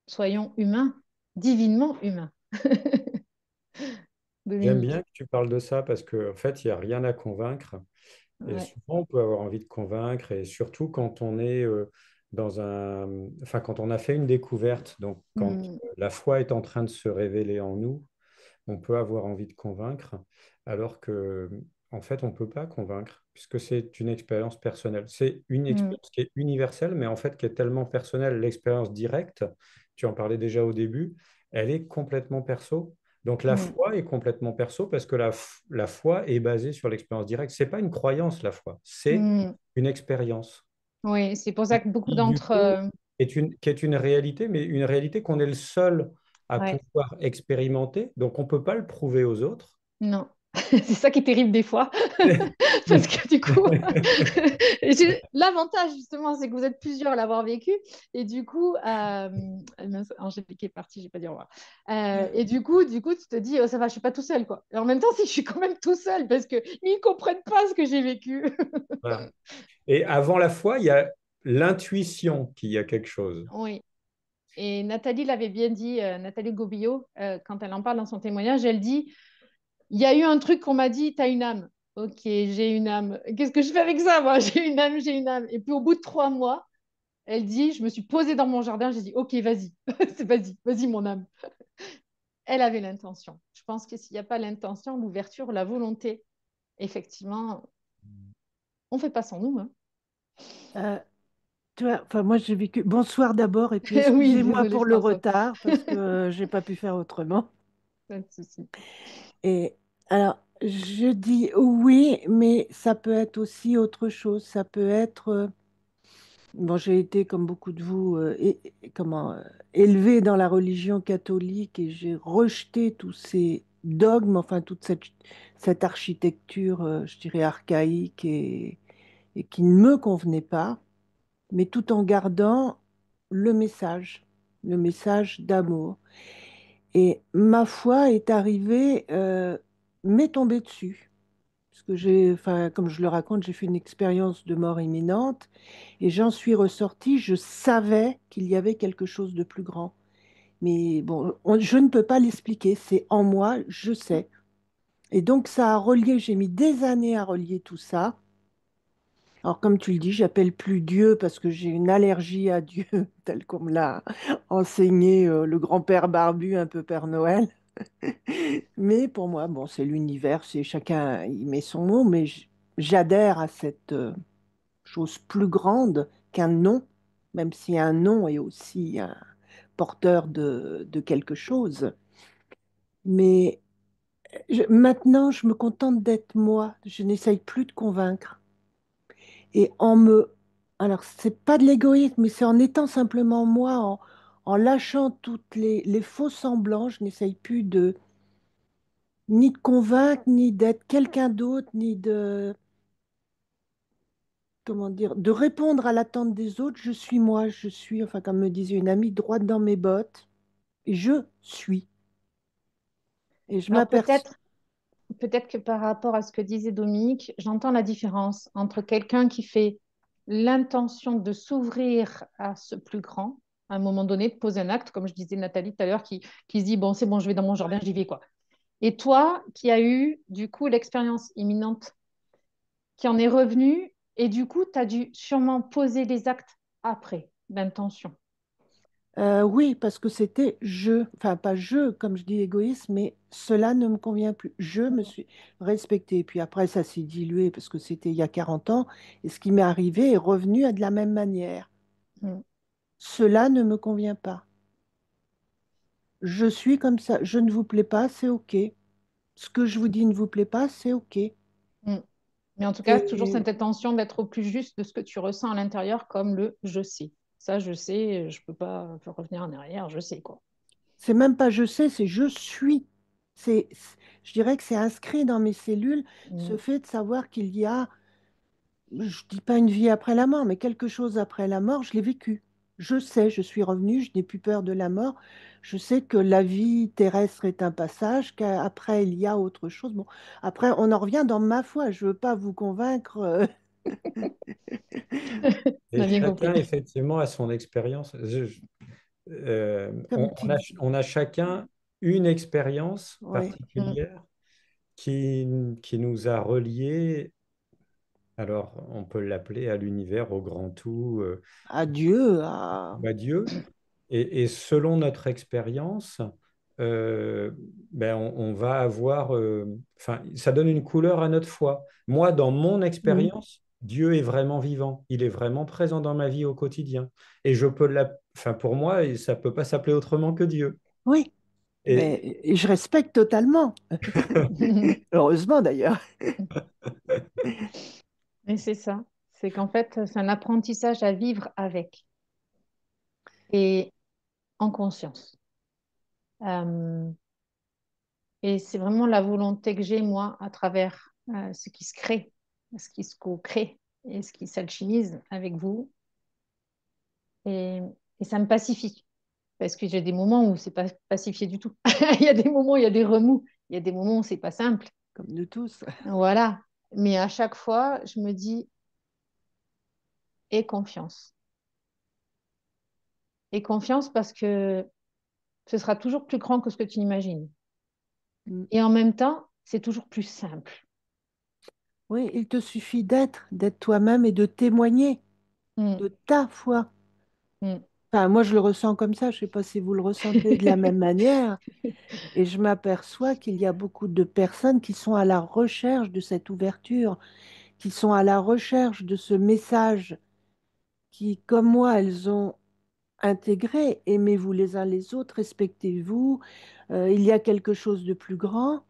Soyons humains, divinement humains. J'aime Dominique. bien que tu parles de ça parce qu'en fait, il n'y a rien à convaincre. Et Ouais. souvent, on peut avoir envie de convaincre, et surtout quand on est quand on a fait une découverte, donc quand Mm. la foi est en train de se révéler en nous, on peut avoir envie de convaincre, alors que en fait, on ne peut pas convaincre, puisque c'est une expérience personnelle. C'est une Mm, expérience qui est universelle, mais en fait qui est tellement personnelle. L'expérience directe, tu en parlais déjà au début, elle est complètement perso. Donc la mm, foi est complètement perso parce que la foi est basée sur l'expérience directe. C'est pas une croyance, la foi, c'est mm. une expérience. Oui, c'est pour ça que beaucoup Qui, du d'entre... coup, qui est une réalité, mais une réalité qu'on est le seul à ouais, pouvoir expérimenter. Donc on ne peut pas le prouver aux autres. non. C'est ça qui est terrible des fois. Parce que du coup, l'avantage justement, c'est que vous êtes plusieurs à l'avoir vécu. Et du coup, mince, Angélique est partie, j'ai pas dit au revoir. Et du coup, tu te dis, oh, ça va, je suis pas tout seul, quoi. Et en même temps, si je suis quand même tout seul, parce qu'ils ne comprennent pas ce que j'ai vécu. Voilà. Et avant la foi, il y a l'intuition qu'il y a quelque chose. Oui. Et Nathalie l'avait bien dit, Nathalie Gobillot, quand elle en parle dans son témoignage, elle dit, il y a eu un truc qu'on m'a dit, tu as une âme. Ok, j'ai une âme. Qu'est-ce que je fais avec ça, moi? J'ai une âme, j'ai une âme. Et puis au bout de 3 mois, elle dit, je me suis posée dans mon jardin, j'ai dit, ok, vas-y, vas-y, vas-y, mon âme. Elle avait l'intention. Je pense que s'il n'y a pas l'intention, l'ouverture, la volonté, effectivement, on ne fait pas sans nous, hein. Euh, Tu vois, enfin, moi, j'ai vécu. Bonsoir d'abord, et puis Oui, excusez-moi désolée, pour je le t'en prie. retard, parce que j'ai pas pu faire autrement. Pas de souci. Et alors, je dis oui, mais ça peut être aussi autre chose. Ça peut être. Bon, j'ai été, comme beaucoup de vous, élevée dans la religion catholique et j'ai rejeté tous ces dogmes, enfin, toute cette architecture, je dirais, archaïque et qui ne me convenait pas, mais tout en gardant le message d'amour. Et ma foi est arrivée, m'est tombée dessus. Parce que enfin, comme je le raconte, j'ai fait une expérience de mort imminente et j'en suis ressortie. Je savais qu'il y avait quelque chose de plus grand. Mais bon, je ne peux pas l'expliquer. C'est en moi, je sais. Et donc, ça a relié, j'ai mis des années à relier tout ça. Alors, comme tu le dis, j'appelle plus Dieu parce que j'ai une allergie à Dieu, tel qu'on me l'a enseigné le grand-père barbu, un peu Père Noël. Mais pour moi, bon, c'est l'univers, c'est chacun y met son mot, mais j'adhère à cette chose plus grande qu'un nom, même si un nom est aussi un porteur de quelque chose. Mais maintenant, je me contente d'être moi. Je n'essaye plus de convaincre. Et alors, c'est pas de l'égoïsme, mais c'est en étant simplement moi, en lâchant toutes les faux semblants, je n'essaye plus ni de convaincre, ni d'être quelqu'un d'autre, ni comment dire, de répondre à l'attente des autres. Je suis moi, je suis, enfin, comme me disait une amie, droite dans mes bottes, et je suis. Et je Alors m'aperçois. peut-être que par rapport à ce que disait Dominique, j'entends la différence entre quelqu'un qui fait l'intention de s'ouvrir à ce plus grand, à un moment donné, de poser un acte, comme je disais Nathalie tout à l'heure, qui se dit, bon, c'est bon, je vais dans mon jardin, j'y vais, quoi. Et toi, qui as eu, du coup, l'expérience imminente, qui en est revenu, et du coup, tu as dû sûrement poser les actes après, d'intention. Oui, parce que c'était je, enfin pas je, comme je dis égoïste, mais cela ne me convient plus. Je me suis respectée. Puis après, ça s'est dilué parce que c'était il y a 40 ans, et ce qui m'est arrivé est revenu à de la même manière. Mm, Cela ne me convient pas. Je suis comme ça. Je ne vous plais pas, c'est OK. Ce que je vous dis ne vous plaît pas, c'est OK. mm. Mais en tout cas, toujours Et cette intention d'être au plus juste de ce que tu ressens à l'intérieur, comme le je sais. Ça, je sais, je ne peux pas revenir en arrière, je sais quoi. c'est même pas je sais, c'est je suis. Je dirais que c'est inscrit dans mes cellules, ce Mm. fait de savoir qu'il y a, je dis pas une vie après la mort, mais quelque chose après la mort, je l'ai vécu. Je sais, je suis revenue, je n'ai plus peur de la mort. Je sais que la vie terrestre est un passage, qu'après il y a autre chose. Bon, après, on en revient dans ma foi. Je veux pas vous convaincre. On Et a bien chacun, compris. effectivement, a son expérience. Comme tu dis. On a chacun une expérience Ouais. Mm. particulière qui nous a reliés. Alors, on peut l'appeler à l'univers, au grand tout, Adieu. à Dieu. Et selon notre expérience, ben, on va avoir, enfin, ça donne une couleur à notre foi. Moi, dans mon Mm. expérience, Dieu est vraiment vivant. Il est vraiment présent dans ma vie au quotidien. Et enfin, pour moi, ça peut pas s'appeler autrement que Dieu. Oui, Et mais je respecte totalement. Heureusement d'ailleurs. Et c'est ça. C'est qu'en fait, c'est un apprentissage à vivre avec et en conscience. Euh, et c'est vraiment la volonté que j'ai, moi, à travers ce qui se crée, ce qui se co-crée et ce qui s'alchimise avec vous. Et, et ça me pacifie. Parce que j'ai des moments où c'est pas pacifié du tout. Il y a des moments où il y a des remous. Il y a des moments où c'est pas simple. Comme nous tous. Voilà. Mais à chaque fois, je me dis, aie confiance. Aie confiance parce que ce sera toujours plus grand que ce que tu imagines. Mm. Et en même temps, c'est toujours plus simple. Oui, il te suffit d'être toi-même et de témoigner Mm, de ta foi. mm. Enfin, moi, je le ressens comme ça. Je ne sais pas si vous le ressentez de la même manière. Et je m'aperçois qu'il y a beaucoup de personnes qui sont à la recherche de cette ouverture, qui sont à la recherche de ce message qui, comme moi, elles ont intégré. Aimez-vous les uns les autres, respectez-vous. Il y a quelque chose de plus grand,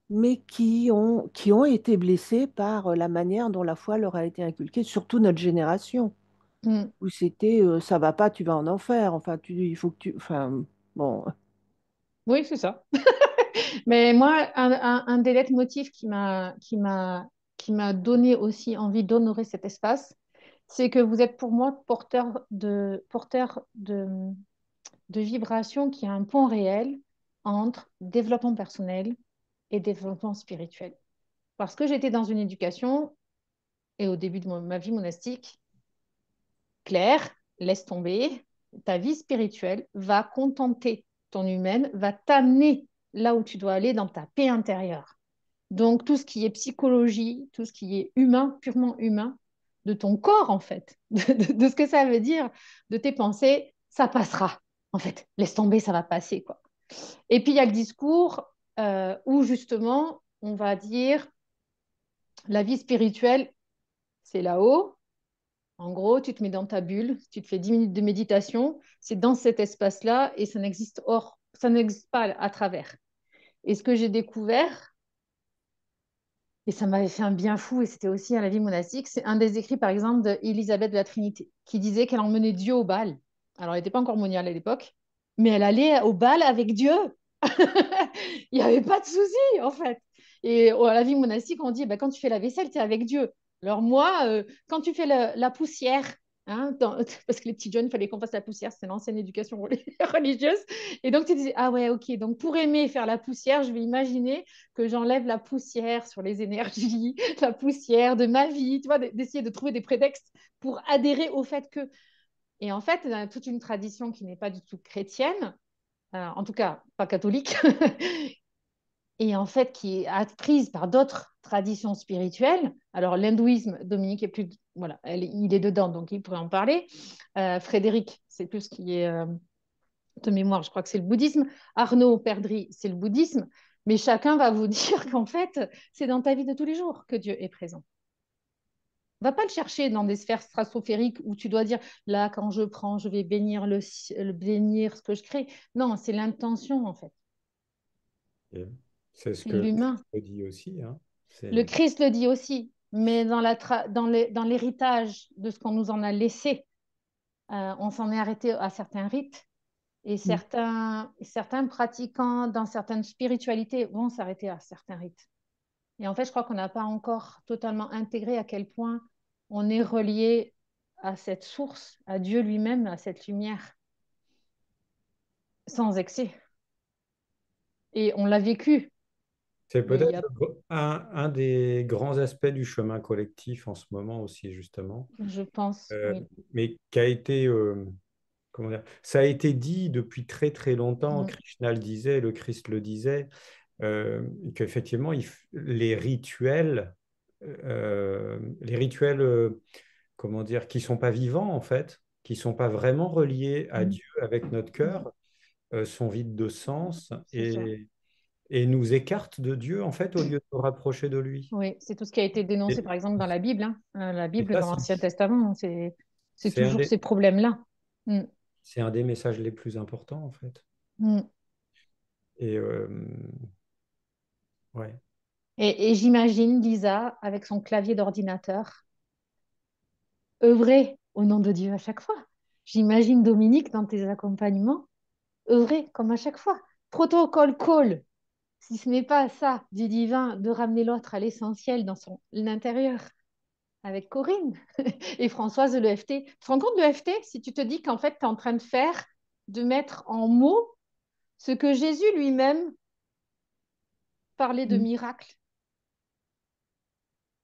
mais qui ont été blessés par la manière dont la foi leur a été inculquée, surtout notre génération, Mm. où c'était ça va pas, tu vas en enfer. Enfin, il faut que tu. Enfin, bon. Oui, c'est ça. Mais moi, un des leitmotifs qui m'a donné aussi envie d'honorer cet espace, c'est que vous êtes pour moi porteur de vibrations qui a un pont réel entre développement personnel et développement spirituel. Parce que j'étais dans une éducation et au début de ma vie monastique, Claire, laisse tomber, ta vie spirituelle va contenter ton humaine, va t'amener là où tu dois aller dans ta paix intérieure. Donc tout ce qui est psychologie, tout ce qui est humain, purement humain, de ton corps en fait, de ce que ça veut dire, de tes pensées, ça passera. En fait, laisse tomber, ça va passer quoi. Et puis il y a le discours où justement on va dire la vie spirituelle, c'est là-haut. En gros, tu te mets dans ta bulle, tu te fais 10 minutes de méditation, c'est dans cet espace-là et ça n'existe pas à travers. Et ce que j'ai découvert, et ça m'avait fait un bien fou, et c'était aussi à la vie monastique, c'est un des écrits, par exemple, d'Élisabeth de la Trinité, qui disait qu'elle emmenait Dieu au bal. Alors, elle n'était pas encore moniale à l'époque, mais elle allait au bal avec Dieu. Il n'y avait pas de souci, en fait. Et à la vie monastique, on dit, bah, quand tu fais la vaisselle, tu es avec Dieu. Alors moi, quand tu fais la poussière, hein, parce que les petits jeunes, il fallait qu'on fasse la poussière, c'est l'ancienne éducation religieuse. Et donc tu disais, ah ouais, ok, donc pour aimer faire la poussière, je vais imaginer que j'enlève la poussière sur les énergies, la poussière de ma vie, tu vois, d'essayer de trouver des prétextes pour adhérer au fait que... Et en fait, il y a toute une tradition qui n'est pas du tout chrétienne, en tout cas pas catholique, et en fait qui est apprise par d'autres traditions spirituelles. Alors l'hindouisme, Dominique est plus, voilà, il est dedans, donc il pourrait en parler. Frédéric, c'est plus ce qui est de mémoire, je crois que c'est le bouddhisme. Arnaud Perdry, c'est le bouddhisme. Mais chacun va vous dire qu'en fait, c'est dans ta vie de tous les jours que Dieu est présent. Va pas le chercher dans des sphères stratosphériques où tu dois dire là, quand je prends, je vais bénir bénir ce que je crée. Non, c'est l'intention en fait. et c'est ce C'est que le l'humain. Christ dit aussi, hein. Le C'est, Christ le dit aussi, mais dans l'héritage de ce qu'on nous en a laissé, on s'en est arrêté à certains rites et Mm. certains pratiquants dans certaines spiritualités vont s'arrêter à certains rites. Et en fait, je crois qu'on n'a pas encore totalement intégré à quel point on est relié à cette source, à Dieu lui-même, à cette lumière, sans excès. Et on l'a vécu, c'est mais il peut-être y a, un des grands aspects du chemin collectif en ce moment aussi, justement, je pense, euh, oui. mais qui a été, comment dire, ça a été dit depuis très très longtemps. Mm, Krishna le disait, le Christ le disait, qu'effectivement, les rituels, comment dire, qui sont pas vivants en fait, qui sont pas vraiment reliés à mm, Dieu avec notre mm, cœur, sont vides de sens C'est ça. et nous écartent de Dieu, en fait, au lieu de nous rapprocher de lui. Oui, c'est tout ce qui a été dénoncé, Et, par exemple, dans la Bible, hein. La et Bible, ça, dans l'Ancien Testament, c'est c'est un toujours des, ces problèmes-là. Mm. c'est un des messages les plus importants, en fait. Mm. Et ouais. Et j'imagine Lisa, avec son clavier d'ordinateur, œuvrer au nom de Dieu à chaque fois. J'imagine Dominique, dans tes accompagnements, œuvrer comme à chaque fois. Protocole call, si ce n'est pas ça du divin, de ramener l'autre à l'essentiel dans son intérieur, avec Corinne et Françoise de l'EFT. Tu te rends compte de l'EFT si tu te dis qu'en fait, tu es en train de mettre en mots ce que Jésus lui-même parlait de Mm. miracle,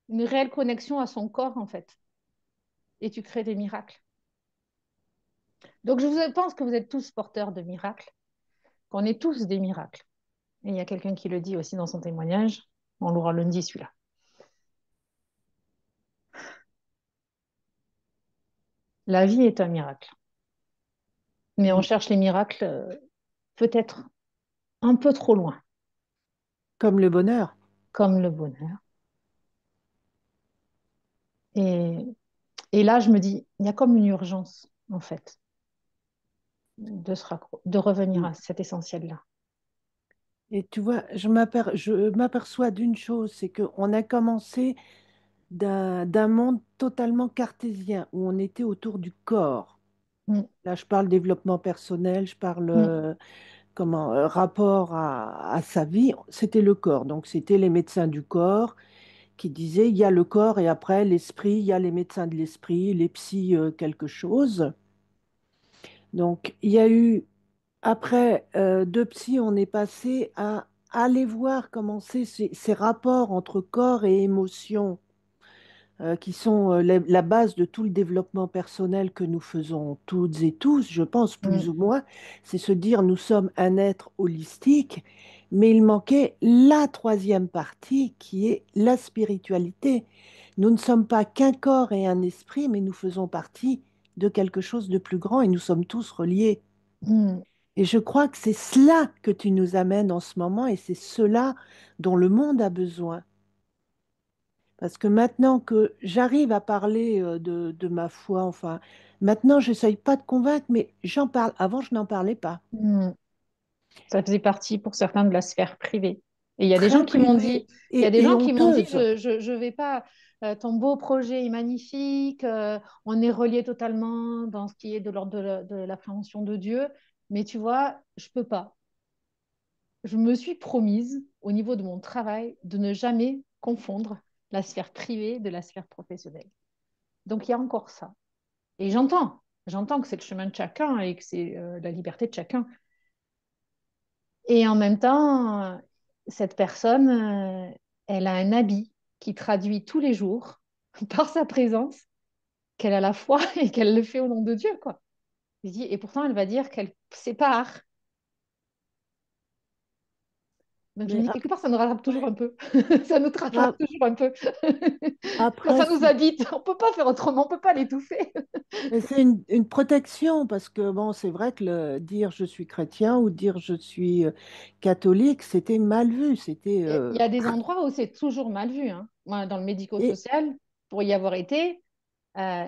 une réelle connexion à son corps en fait, et tu crées des miracles. Donc je pense que vous êtes tous porteurs de miracles, qu'on est tous des miracles. Et il y a quelqu'un qui le dit aussi dans son témoignage, on l'aura lundi celui-là. La vie est un miracle, mais on Mm. cherche les miracles peut-être un peu trop loin, Comme le bonheur. comme le bonheur. Et, et là, je me dis, il y a comme une urgence, en fait, de revenir Mm. à cet essentiel-là. Et tu vois, je m'aperçois d'une chose, c'est qu'on a commencé d'un monde totalement cartésien, où on était autour du corps. Mm, Là, je parle développement personnel, je parle mm, rapport à sa vie, c'était le corps. Donc, c'était les médecins du corps qui disaient, il y a le corps et après l'esprit, il y a les médecins de l'esprit, les psys, quelque chose. Donc, il y a eu, après de psy, on est passé à aller voir comment c'est ces rapports entre corps et émotion qui sont la base de tout le développement personnel que nous faisons toutes et tous, je pense, plus mm, ou moins, c'est se dire nous sommes un être holistique, mais il manquait la troisième partie qui est la spiritualité. Nous ne sommes pas qu'un corps et un esprit, mais nous faisons partie de quelque chose de plus grand et nous sommes tous reliés. mm, Et je crois que c'est cela que tu nous amènes en ce moment et c'est cela dont le monde a besoin. Parce que maintenant que j'arrive à parler de ma foi, enfin, maintenant, j'essaye pas de convaincre, mais j'en parle. Avant, je n'en parlais pas. mm. Ça faisait partie pour certains de la sphère privée. Et il y a des gens Très qui m'ont dit, privée il y a des et gens qui m'ont dit, honteuse. je vais pas, ton beau projet est magnifique, on est relié totalement dans ce qui est de l'ordre de l'appréhension de Dieu, mais tu vois, je peux pas. Je me suis promise au niveau de mon travail de ne jamais confondre la sphère privée de la sphère professionnelle. Donc il y a encore ça. Et j'entends que c'est le chemin de chacun et que c'est la liberté de chacun. Et en même temps, cette personne, elle a un habit qui traduit tous les jours, par sa présence, qu'elle a la foi et qu'elle le fait au nom de Dieu, quoi. Et pourtant, elle va dire qu'elle sépare. Donc je me Mais dis, quelque part, ça nous rattrape toujours après, un peu. Ça nous rattrape ap- toujours un peu. Quand après, ça nous habite, on ne peut pas faire autrement, on ne peut pas l'étouffer. mais c'est une protection parce que bon, c'est vrai que dire je suis chrétien ou dire je suis catholique, c'était mal vu. C'était Il y a des endroits où c'est toujours mal vu, hein. Moi, dans le et médico-social, pour y avoir été,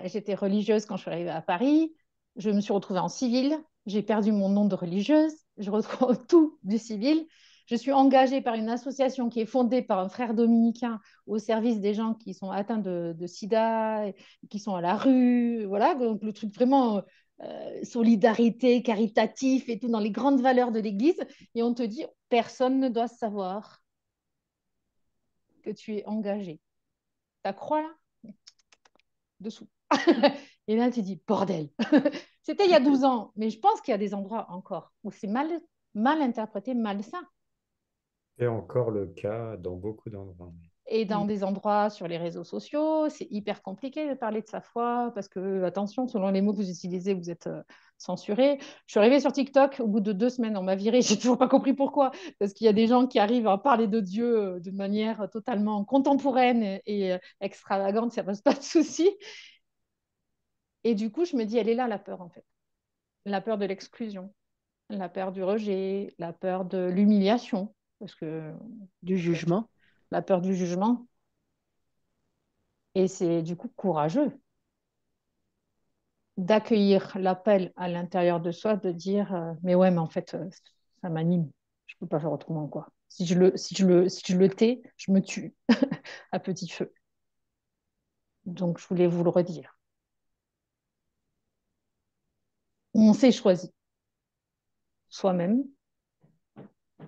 j'étais religieuse quand je suis arrivée à Paris. Je me suis retrouvée en civil. J'ai perdu mon nom de religieuse. Je retrouve tout du civil. Je suis engagée par une association qui est fondée par un frère dominicain au service des gens qui sont atteints de sida, qui sont à la rue. Voilà, donc le truc vraiment solidarité, caritatif et tout dans les grandes valeurs de l'Église. Et on te dit, personne ne doit savoir que tu es engagé. Ta croix là, dessous. Et là, tu dis, bordel. C'était il y a 12 ans, mais je pense qu'il y a des endroits encore où c'est mal interprété, malsain. C'est encore le cas dans beaucoup d'endroits. Et dans des endroits sur les réseaux sociaux, c'est hyper compliqué de parler de sa foi parce que, attention, selon les mots que vous utilisez, vous êtes censuré. Je suis arrivée sur TikTok, au bout de 2 semaines, on m'a virée. J'ai toujours pas compris pourquoi. Parce qu'il y a des gens qui arrivent à parler de Dieu de manière totalement contemporaine et extravagante, ça pose pas de souci. Et du coup, je me dis, elle est là, la peur, en fait. La peur de l'exclusion. la peur du rejet, la peur de l'humiliation, parce que Du jugement. la peur du jugement. Et c'est du coup courageux d'accueillir l'appel à l'intérieur de soi, de dire mais ouais, mais en fait, ça m'anime. Je ne peux pas faire autrement, quoi. Si je le tais, je me tue à petit feu. Donc, je voulais vous le redire. On s'est choisi soi-même.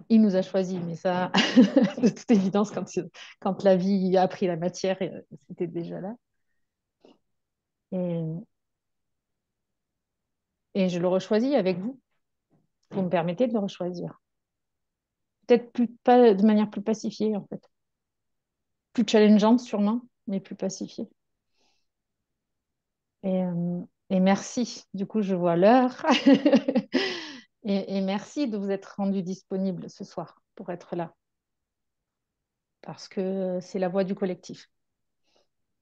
Il nous a choisis, mais ça, de toute évidence, quand la vie a pris la matière, c'était déjà là. Et, et je le rechoisis avec vous. Vous me permettez de le rechoisir. Peut-être pas de manière plus pacifiée, en fait. Plus challengeante, sûrement, mais plus pacifiée. Et, euh, et merci. Du coup, je vois l'heure. Et merci de vous être rendu disponible ce soir pour être là. Parce que c'est la voix du collectif.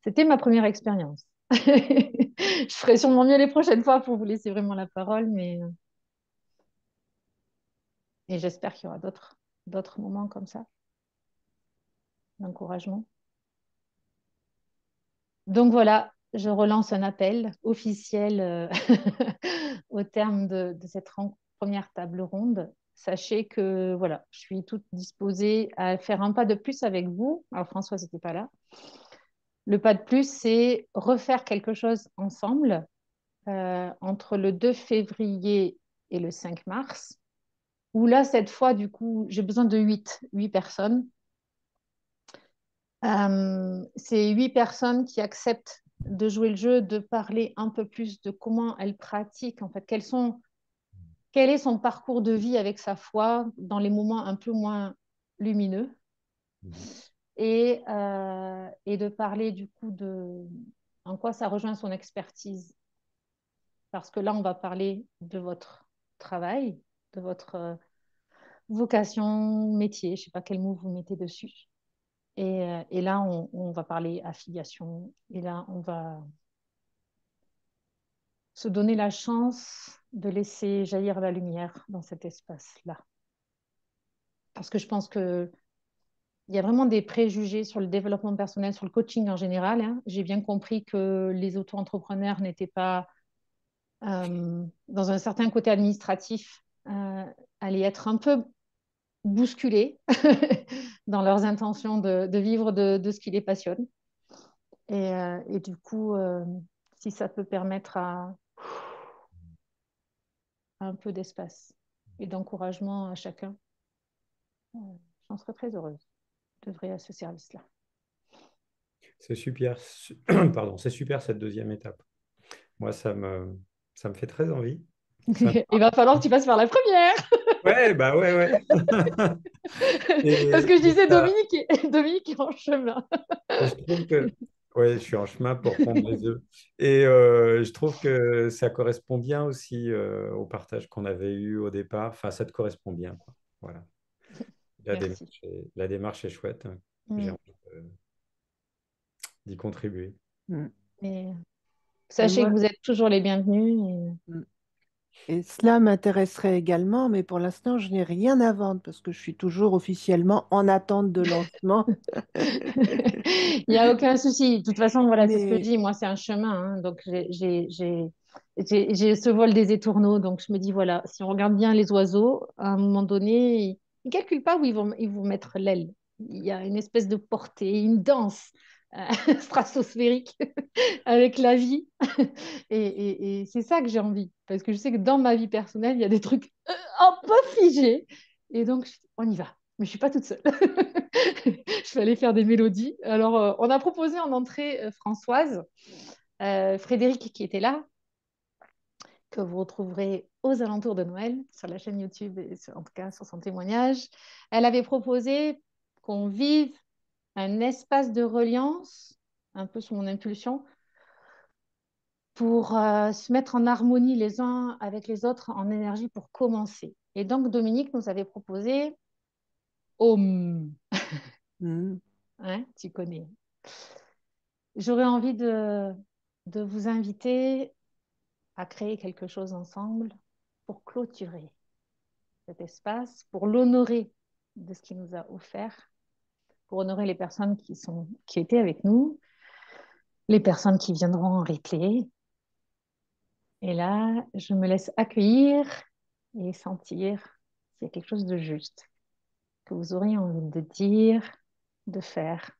C'était ma première expérience. Je ferai sûrement mieux les prochaines fois pour vous laisser vraiment la parole, mais et j'espère qu'il y aura d'autres moments comme ça, d'encouragement. Donc voilà, je relance un appel officiel au terme de cette première table ronde. Sachez que voilà, je suis toute disposée à faire un pas de plus avec vous. Alors Françoise n'était pas là. Le pas de plus, c'est refaire quelque chose ensemble entre le 2 février et le 5 mars, où là, cette fois, du coup, j'ai besoin de 8 personnes. C'est 8 personnes qui acceptent de jouer le jeu, de parler un peu plus de comment elles pratiquent, en fait, quel est son parcours de vie avec sa foi dans les moments un peu moins lumineux, et de parler du coup en quoi ça rejoint son expertise. Parce que là, on va parler de votre travail, de votre vocation, métier, je ne sais pas quel mot vous mettez dessus. Et là, on va parler affiliation. Et là, on va se donner la chance de laisser jaillir la lumière dans cet espace-là. Parce que je pense qu'il y a vraiment des préjugés sur le développement personnel, sur le coaching en général, hein. J'ai bien compris que les auto-entrepreneurs n'étaient pas dans un certain côté administratif, allaient être un peu bousculés dans leurs intentions de vivre de ce qui les passionne. Et du coup, si ça peut permettre à un peu d'espace et d'encouragement à chacun, j'en serais très heureuse d'œuvrer à ce service-là. C'est super, pardon, c'est super cette deuxième étape. Moi, ça me fait très envie. Il va falloir que tu passes par la première. Ouais, bah ouais, ouais. Parce que je Et disais ça, Dominique est en chemin. et je trouve que, ouais, je suis en chemin pour prendre les œufs. Et je trouve que ça correspond bien aussi au partage qu'on avait eu au départ. Enfin, ça te correspond bien, quoi. Voilà. Merci. La démarche est chouette, hein. J'ai Mm. envie d'y contribuer. Mm. Et Et sachez que moi, vous êtes toujours les bienvenus. mm. Et cela m'intéresserait également, mais pour l'instant, je n'ai rien à vendre parce que je suis toujours officiellement en attente de lancement. Il n'y a aucun souci. De toute façon, voilà, c'est ce que je Mais dis. Moi, c'est un chemin, hein. Donc, j'ai ce vol des étourneaux. Donc, je me dis, voilà, si on regarde bien les oiseaux, à un moment donné, ils ne calculent pas où ils vont mettre l'aile. Il y a une espèce de portée, une danse stratosphérique avec la vie. Et c'est ça que j'ai envie. Parce que je sais que dans ma vie personnelle, il y a des trucs un peu figés. Et donc, on y va. Mais je ne suis pas toute seule. Je vais aller faire des mélodies. Alors, on a proposé en entrée Françoise, Frédéric qui était là, que vous retrouverez aux alentours de Noël sur la chaîne YouTube et en tout cas sur son témoignage. Elle avait proposé qu'on vive un espace de reliance, un peu sous mon impulsion, pour se mettre en harmonie les uns avec les autres en énergie pour commencer. Et donc, Dominique nous avait proposé Om. mm, Hein, tu connais. J'aurais envie de vous inviter à créer quelque chose ensemble pour clôturer. cet espace, pour l'honorer de ce qu'il nous a offert, pour honorer les personnes qui étaient avec nous, les personnes qui viendront en replay. Et là, je me laisse accueillir et sentir s'il y a quelque chose de juste que vous auriez envie de dire, de faire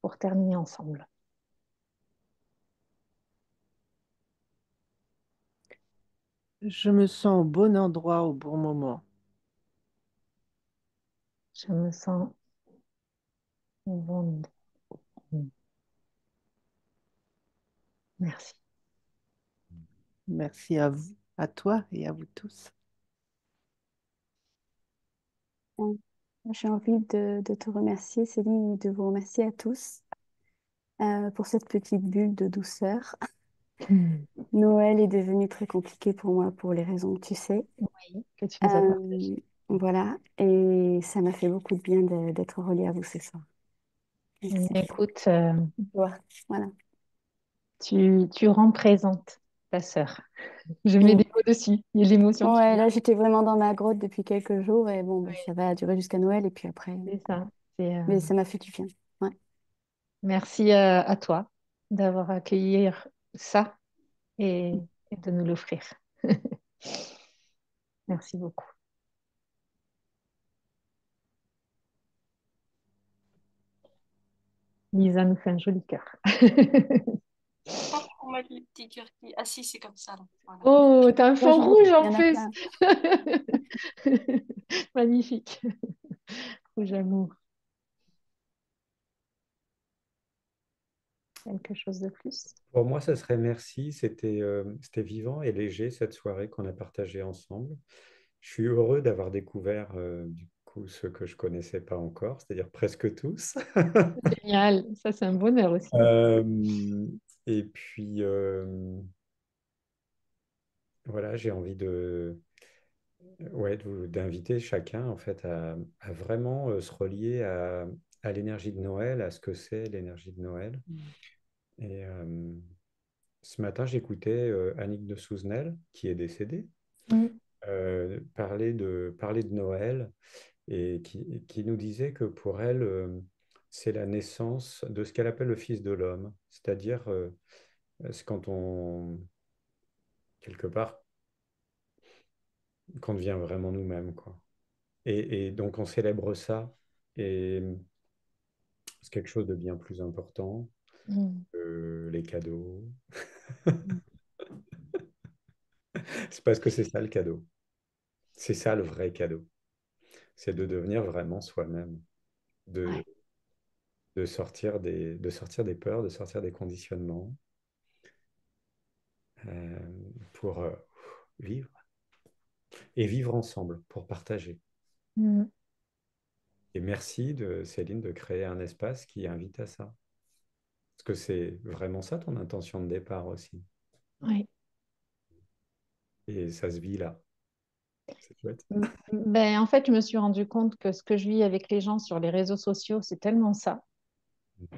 pour terminer ensemble. Je me sens au bon endroit au bon moment. Je me sens au bon. Merci. Merci à vous, à toi et à vous tous. J'ai envie de te remercier, Céline, et de vous remercier à tous pour cette petite bulle de douceur. Noël est devenu très compliqué pour moi pour les raisons que tu sais. Oui, que tu nous as partagées. Voilà, et ça m'a fait beaucoup de bien d'être reliée à vous ce soir. Merci. Écoute, Voilà. tu rends présente ta sœur. Je mets Mm. des mots dessus. Il y a l'émotion qui Ouais, vient. là j'étais vraiment dans ma grotte depuis quelques jours et bon, bah, Oui, ça va durer jusqu'à Noël et puis après. c'est ça. C'est, Mais ça m'a fait du bien. Ouais. merci à toi d'avoir accueilli ça et de nous l'offrir. Merci beaucoup. Lisa nous fait un joli cœur. Oh, on met les petits cœurs qui... Ah si, c'est comme ça. Là. Voilà. Oh, t'as un Moi, fond j'en ai rouge il y en en a plus. plein. Magnifique. Rouge amour. Quelque chose de plus? Pour moi, ça serait merci. C'était vivant et léger cette soirée qu'on a partagée ensemble. Je suis heureux d'avoir découvert du coup ceux que je connaissais pas encore, c'est-à-dire presque tous. Génial. Ça, c'est un bonheur aussi. Euh, et puis voilà, j'ai envie ouais, d'inviter chacun en fait à vraiment se relier à l'énergie de Noël, à ce que c'est l'énergie de Noël. Et ce matin, j'écoutais Annick de Souzenel, qui est décédée, Mm. parler de Noël et qui nous disait que pour elle, c'est la naissance de ce qu'elle appelle le Fils de l'homme, c'est-à-dire c'est quand quelque part, qu'on devient vraiment nous-mêmes, quoi. Et donc, on célèbre ça, et c'est quelque chose de bien plus important Mm. que les cadeaux. C'est parce que c'est ça le cadeau. C'est ça le vrai cadeau. C'est de devenir vraiment soi-même, de, Ouais. de sortir des peurs, de sortir des conditionnements euh, pour vivre et vivre ensemble, pour partager. Mm. Et merci de Céline de créer un espace qui invite à ça. Parce que c'est vraiment ça ton intention de départ aussi. Ouais. Et ça se vit là. C'est chouette. Ben, en fait, je me suis rendu compte que ce que je vis avec les gens sur les réseaux sociaux, c'est tellement ça.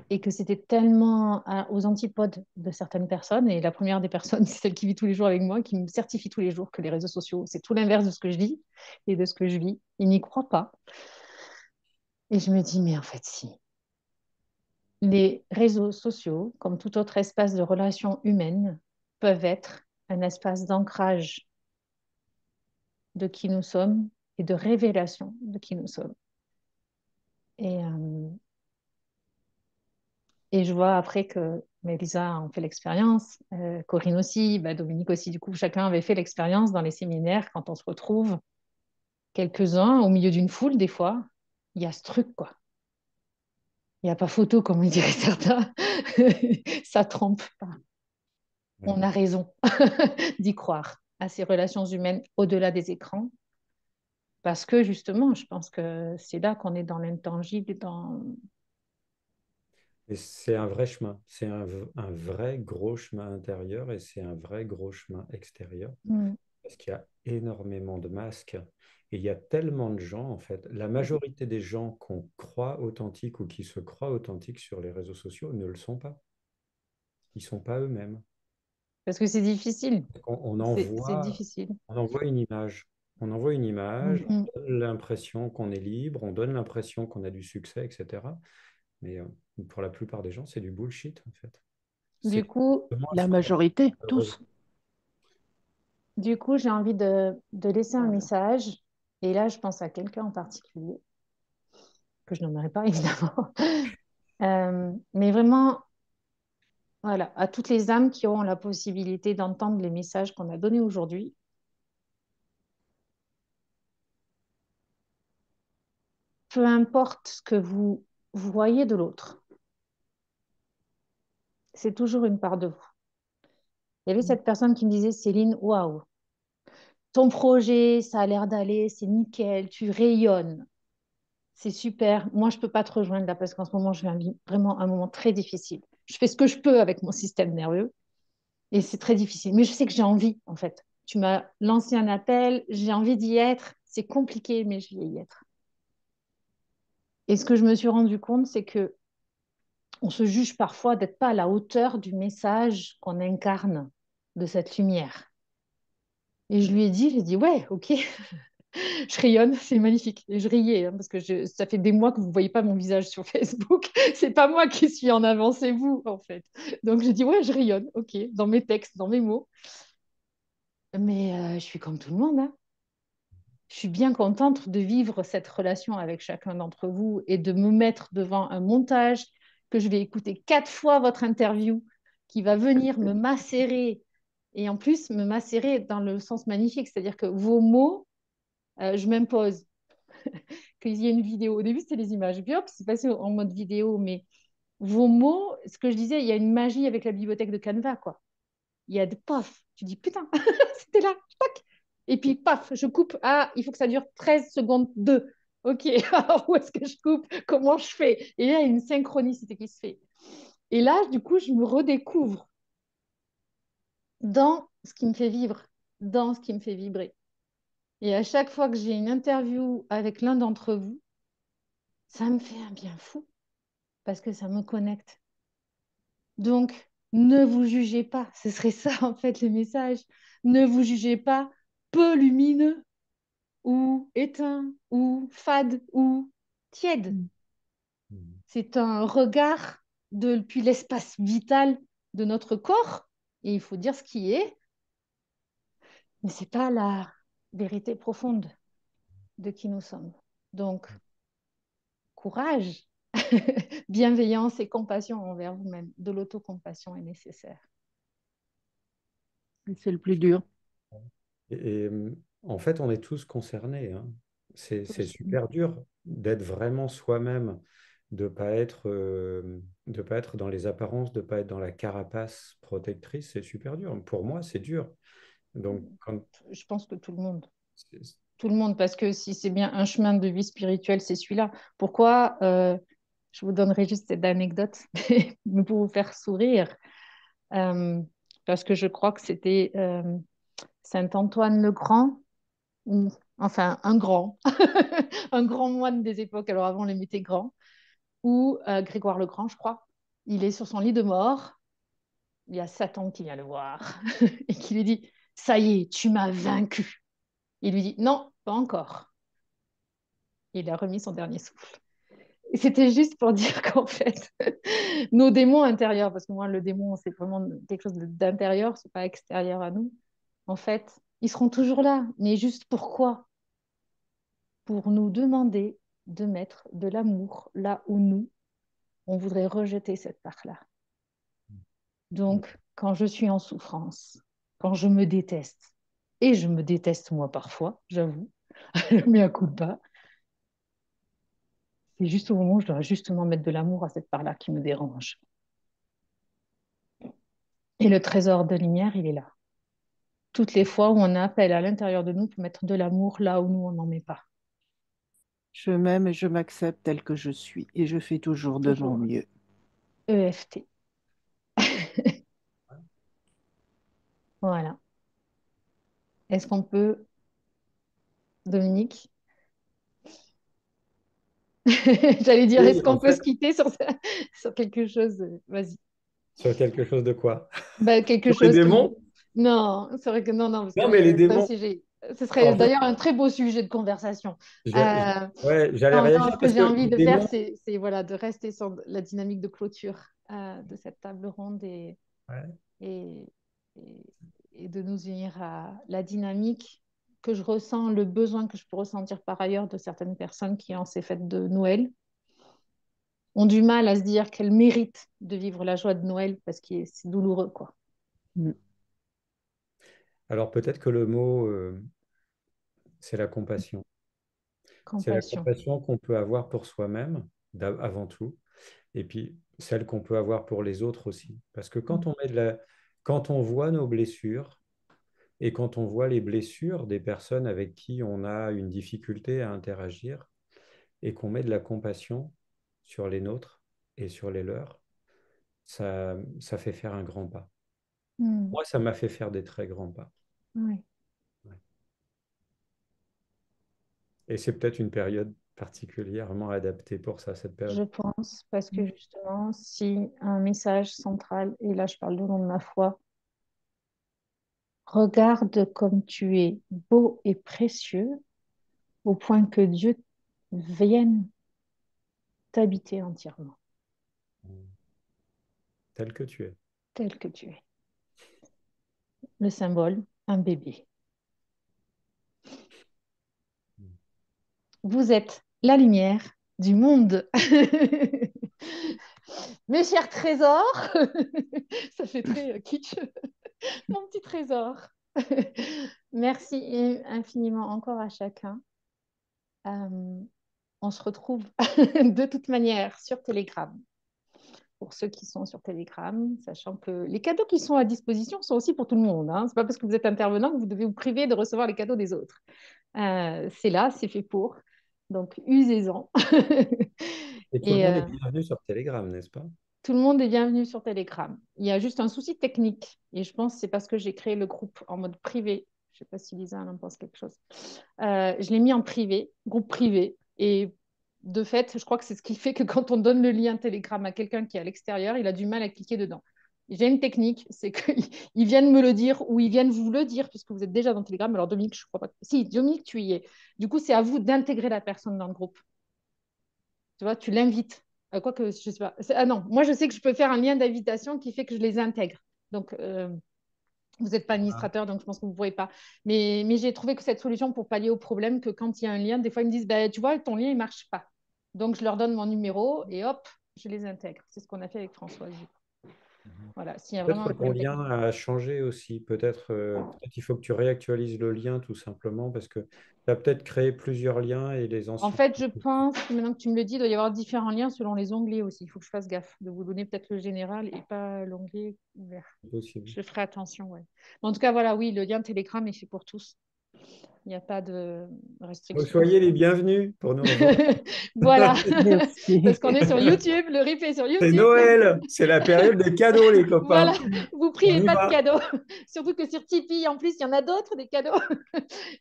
Et que c'était tellement aux antipodes de certaines personnes. Et la première des personnes, c'est celle qui vit tous les jours avec moi, qui me certifie tous les jours que les réseaux sociaux, c'est tout l'inverse de ce que je dis et de ce que je vis. Ils n'y croient pas. Et je me dis, mais en fait, si. Les réseaux sociaux, comme tout autre espace de relation humaine, peuvent être un espace d'ancrage de qui nous sommes et de révélation de qui nous sommes. Et, euh, et je vois après que Mélisa en fait l'expérience, Corinne aussi, bah, Dominique aussi, du coup, chacun avait fait l'expérience dans les séminaires quand on se retrouve quelques-uns au milieu d'une foule, des fois, il y a ce truc, quoi. Il n'y a pas photo, comme le diraient certains. Ça trompe pas. On Ouais. a raison d'y croire à ces relations humaines au-delà des écrans. Parce que justement, je pense que c'est là qu'on est dans l'intangible, dans... Et c'est un vrai chemin. C'est un vrai gros chemin intérieur et c'est un vrai gros chemin extérieur. Mm. Parce qu'il y a énormément de masques. Et il y a tellement de gens, en fait. La majorité des gens qu'on croit authentiques ou qui se croient authentiques sur les réseaux sociaux ne le sont pas. Ils ne sont pas eux-mêmes. Parce que c'est difficile. On C'est difficile. on envoie une image. On envoie une image, Mm. on donne l'impression qu'on est libre, on donne l'impression qu'on a du succès, etc. Mais pour la plupart des gens, c'est du bullshit, en fait. Du C'est coup, justement La ce qu'on majorité, heureuse. tous. j'ai envie de laisser un message. Et là, je pense à quelqu'un en particulier, que je nommerai pas évidemment. Mais vraiment, voilà, à toutes les âmes qui auront la possibilité d'entendre les messages qu'on a donnés aujourd'hui, peu importe ce que vous voyez de l'autre, c'est toujours une part de vous. Il y avait cette personne qui me disait, Céline, waouh, ton projet, ça a l'air d'aller, c'est nickel, tu rayonnes, c'est super. Moi, je ne peux pas te rejoindre là parce qu'en ce moment, je vis vraiment un moment très difficile. Je fais ce que je peux avec mon système nerveux et c'est très difficile. Mais je sais que j'ai envie, en fait. Tu m'as lancé un appel, j'ai envie d'y être. C'est compliqué, mais je vais y être. Et ce que je me suis rendu compte, c'est que on se juge parfois d'être pas à la hauteur du message qu'on incarne de cette lumière. Et je lui ai dit, j'ai dit, ouais, ok, je rayonne, c'est magnifique. Et je riais, hein, parce que ça fait des mois que vous ne voyez pas mon visage sur Facebook. C'est pas moi qui suis en avant, c'est vous, en fait. Donc, j'ai dit, ouais, je rayonne, ok, dans mes textes, dans mes mots. Mais je suis comme tout le monde, hein. Je suis bien contente de vivre cette relation avec chacun d'entre vous et de me mettre devant un montage que je vais écouter 4 fois votre interview, qui va venir me macérer. Et en plus, me macérer dans le sens magnifique, c'est-à-dire que vos mots, je m'impose qu'il y ait une vidéo. Au début, c'était les images. Puis hop, c'est passé en mode vidéo. Mais vos mots, ce que je disais, il y a une magie avec la bibliothèque de Canva, quoi. Il y a de paf. Tu dis, putain, c'était là, tac. Et puis, paf, je coupe. Ah, il faut que ça dure 13 secondes 2. Ok, alors où est-ce que je coupe? Comment je fais? Et là, il y a une synchronicité qui se fait. Et là, du coup, je me redécouvre dans ce qui me fait vivre, dans ce qui me fait vibrer. Et à chaque fois que j'ai une interview avec l'un d'entre vous, ça me fait un bien fou parce que ça me connecte. Donc, ne vous jugez pas. Ce serait ça, en fait, le message. Ne vous jugez pas peu lumineux ou éteint ou fade ou tiède. C'est un regard depuis l'espace vital de notre corps et il faut dire ce qui est, mais ce n'est pas la vérité profonde de qui nous sommes. Donc, courage, bienveillance et compassion envers vous-même. De l'autocompassion est nécessaire. C'est le plus dur. En fait, on est tous concernés, hein. C'est Tous. super dur d'être vraiment soi-même, de pas être dans les apparences, de pas être dans la carapace protectrice. C'est super dur. Pour moi, c'est dur. Donc, Je pense que tout le monde. c'est- Tout le monde, parce que si c'est bien un chemin de vie spirituelle, c'est celui-là. Pourquoi je vous donnerai juste cette anecdote pour vous faire sourire. Euh, Parce que je crois que c'était Saint-Antoine le Grand, ou enfin un grand, un grand moine des époques, alors avant on les mettait grands, ou Grégoire le Grand, je crois. Il est sur son lit de mort, il y a Satan qui vient le voir et qui lui dit, ça y est, tu m'as vaincu. Il lui dit, non, pas encore. Il a remis son dernier souffle. Et c'était juste pour dire qu'en fait, nos démons intérieurs, parce que moi, le démon, c'est vraiment quelque chose d'intérieur, c'est pas extérieur à nous. En fait, ils seront toujours là. Mais juste pourquoi? Pour nous demander de mettre de l'amour là où nous, on voudrait rejeter cette part-là. Donc, quand je suis en souffrance, quand je me déteste, et je me déteste moi parfois, j'avoue, mais à coup de bas, c'est juste au moment où je dois justement mettre de l'amour à cette part-là qui me dérange. Et le trésor de lumière, il est là. Toutes les fois où on appelle à l'intérieur de nous pour mettre de l'amour là où nous, on n'en met pas. Je m'aime et je m'accepte tel que je suis et je fais toujours de mon Toujours. mieux. EFT. Voilà. Est-ce qu'on peut, Dominique? J'allais dire, est-ce Oui, qu'on en peut se fait, quitter sur, sur quelque chose? Vas-y. sur quelque chose de quoi? Bah, quelque Sur les chose qui... démons? Non, c'est vrai que non, parce que Non, là, mais il y les a plein de démons, sujets. Ce serait En fait, d'ailleurs un très beau sujet de conversation. Euh, ouais, j'allais non, non, réagir ce que parce j'ai que envie de faire, l'idée, c'est voilà, de rester sur la dynamique de clôture de cette table ronde ouais. et, et, et de nous unir à la dynamique que je ressens, le besoin que je peux ressentir par ailleurs de certaines personnes qui, en ces fêtes de Noël, ont du mal à se dire qu'elles méritent de vivre la joie de Noël parce que c'est douloureux, quoi. Mm. Alors peut-être que le mot, c'est la compassion. C'est la Compassion. compassion qu'on peut avoir pour soi-même, avant tout, et puis celle qu'on peut avoir pour les autres aussi. Parce que Mm. quand on voit nos blessures et quand on voit les blessures des personnes avec qui on a une difficulté à interagir et qu'on met de la compassion sur les nôtres et sur les leurs, ça fait faire un grand pas. Mm. Moi, ça m'a fait faire des très grands pas. Ouais. Ouais. Et c'est peut-être une période particulièrement adaptée pour ça, cette période. Je pense, parce que justement, si un message central, et là je parle du nom de ma foi, regarde comme tu es beau et précieux, au point que Dieu vienne t'habiter entièrement, Tel que tu es. tel que tu es. Le symbole, un bébé. Vous êtes la lumière du monde. Mes chers trésors, ça fait très kitsch, mon petit trésor. Merci infiniment encore à chacun. On se retrouve de toute manière sur Telegram. Pour ceux qui sont sur Telegram, sachant que les cadeaux qui sont à disposition sont aussi pour tout le monde. Hein. Ce n'est pas parce que vous êtes intervenant que vous devez vous priver de recevoir les cadeaux des autres. C'est là, c'est fait pour. Donc, usez-en. Et tout le Et monde est bienvenu sur Telegram, n'est-ce pas? tout le monde est bienvenu sur Telegram. Il y a juste un souci technique. Et je pense que c'est parce que j'ai créé le groupe en mode privé. Je ne sais pas si Lisa en pense quelque chose. Je l'ai mis en privé, groupe privé. Et de fait, je crois que c'est ce qui fait que quand on donne le lien Telegram à quelqu'un qui est à l'extérieur, il a du mal à cliquer dedans. J'ai une technique, c'est qu'ils viennent me le dire ou ils viennent vous le dire puisque vous êtes déjà dans Telegram. Alors Dominique, je ne crois pas. Si, Dominique, tu y es. Du coup, c'est à vous d'intégrer la personne dans le groupe. Tu vois, tu l'invites. Quoique, je sais pas. Ah non, moi, je sais que je peux faire un lien d'invitation qui fait que je les intègre. Donc, vous n'êtes pas Ah. administrateur, donc je pense que vous ne pouvez pas. Mais j'ai trouvé que cette solution pour pallier au problème que quand il y a un lien, des fois, ils me disent, bah, tu vois, ton lien, il ne marche pas. Donc, je leur donne mon numéro et hop, je les intègre. C'est ce qu'on a fait avec Françoise. Voilà, s'il y a vraiment Peut-être un que ton problème lien technique. a changé aussi. Peut-être il faut que tu réactualises le lien tout simplement parce que tu as peut-être créé plusieurs liens et les En anciens. fait, je pense que maintenant que tu me le dis, il doit y avoir différents liens selon les onglets aussi. Il faut que je fasse gaffe de vous donner peut-être le général et pas l'onglet ouvert. C'est possible. Je ferai attention, ouais. Mais en tout cas, voilà, oui, le lien Telegram est fait pour tous. Il n'y a pas de Donc, restriction. soyez les bienvenus pour nous rejoindre. Voilà, Merci. parce qu'on est sur YouTube, le replay est sur C'est YouTube. Noël, c'est la période des cadeaux, les Voilà, copains. vous On priez y pas de va. cadeaux. Surtout que sur Tipeee, en plus, il y en a d'autres, des cadeaux.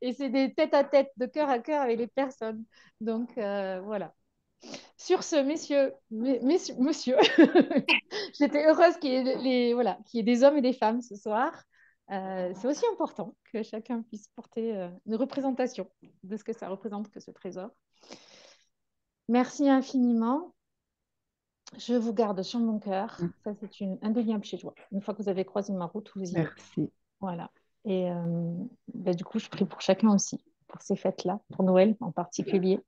Et c'est des tête-à-tête, de cœur à cœur avec les personnes. Donc, voilà. Sur ce, messieurs, monsieur, j'étais heureuse voilà, qu'il y ait des hommes et des femmes ce soir. C'est aussi important que chacun puisse porter une représentation de ce que ça représente que ce trésor. Merci infiniment. Je vous garde sur mon cœur. Ça, c'est une indéniable chez joie. Une fois que vous avez croisé ma route, vous y êtes. Merci. Voilà. Et bah, du coup, je prie pour chacun aussi, pour ces fêtes-là, pour Noël en particulier.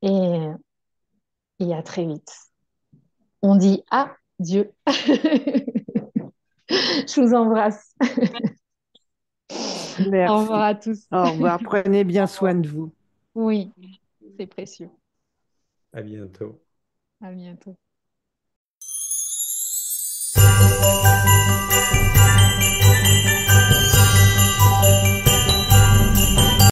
Et, et à très vite. On dit adieu. Je vous embrasse. Au revoir Merci. à tous. Au revoir. Prenez bien soin de vous. Oui, c'est précieux. À bientôt. À bientôt.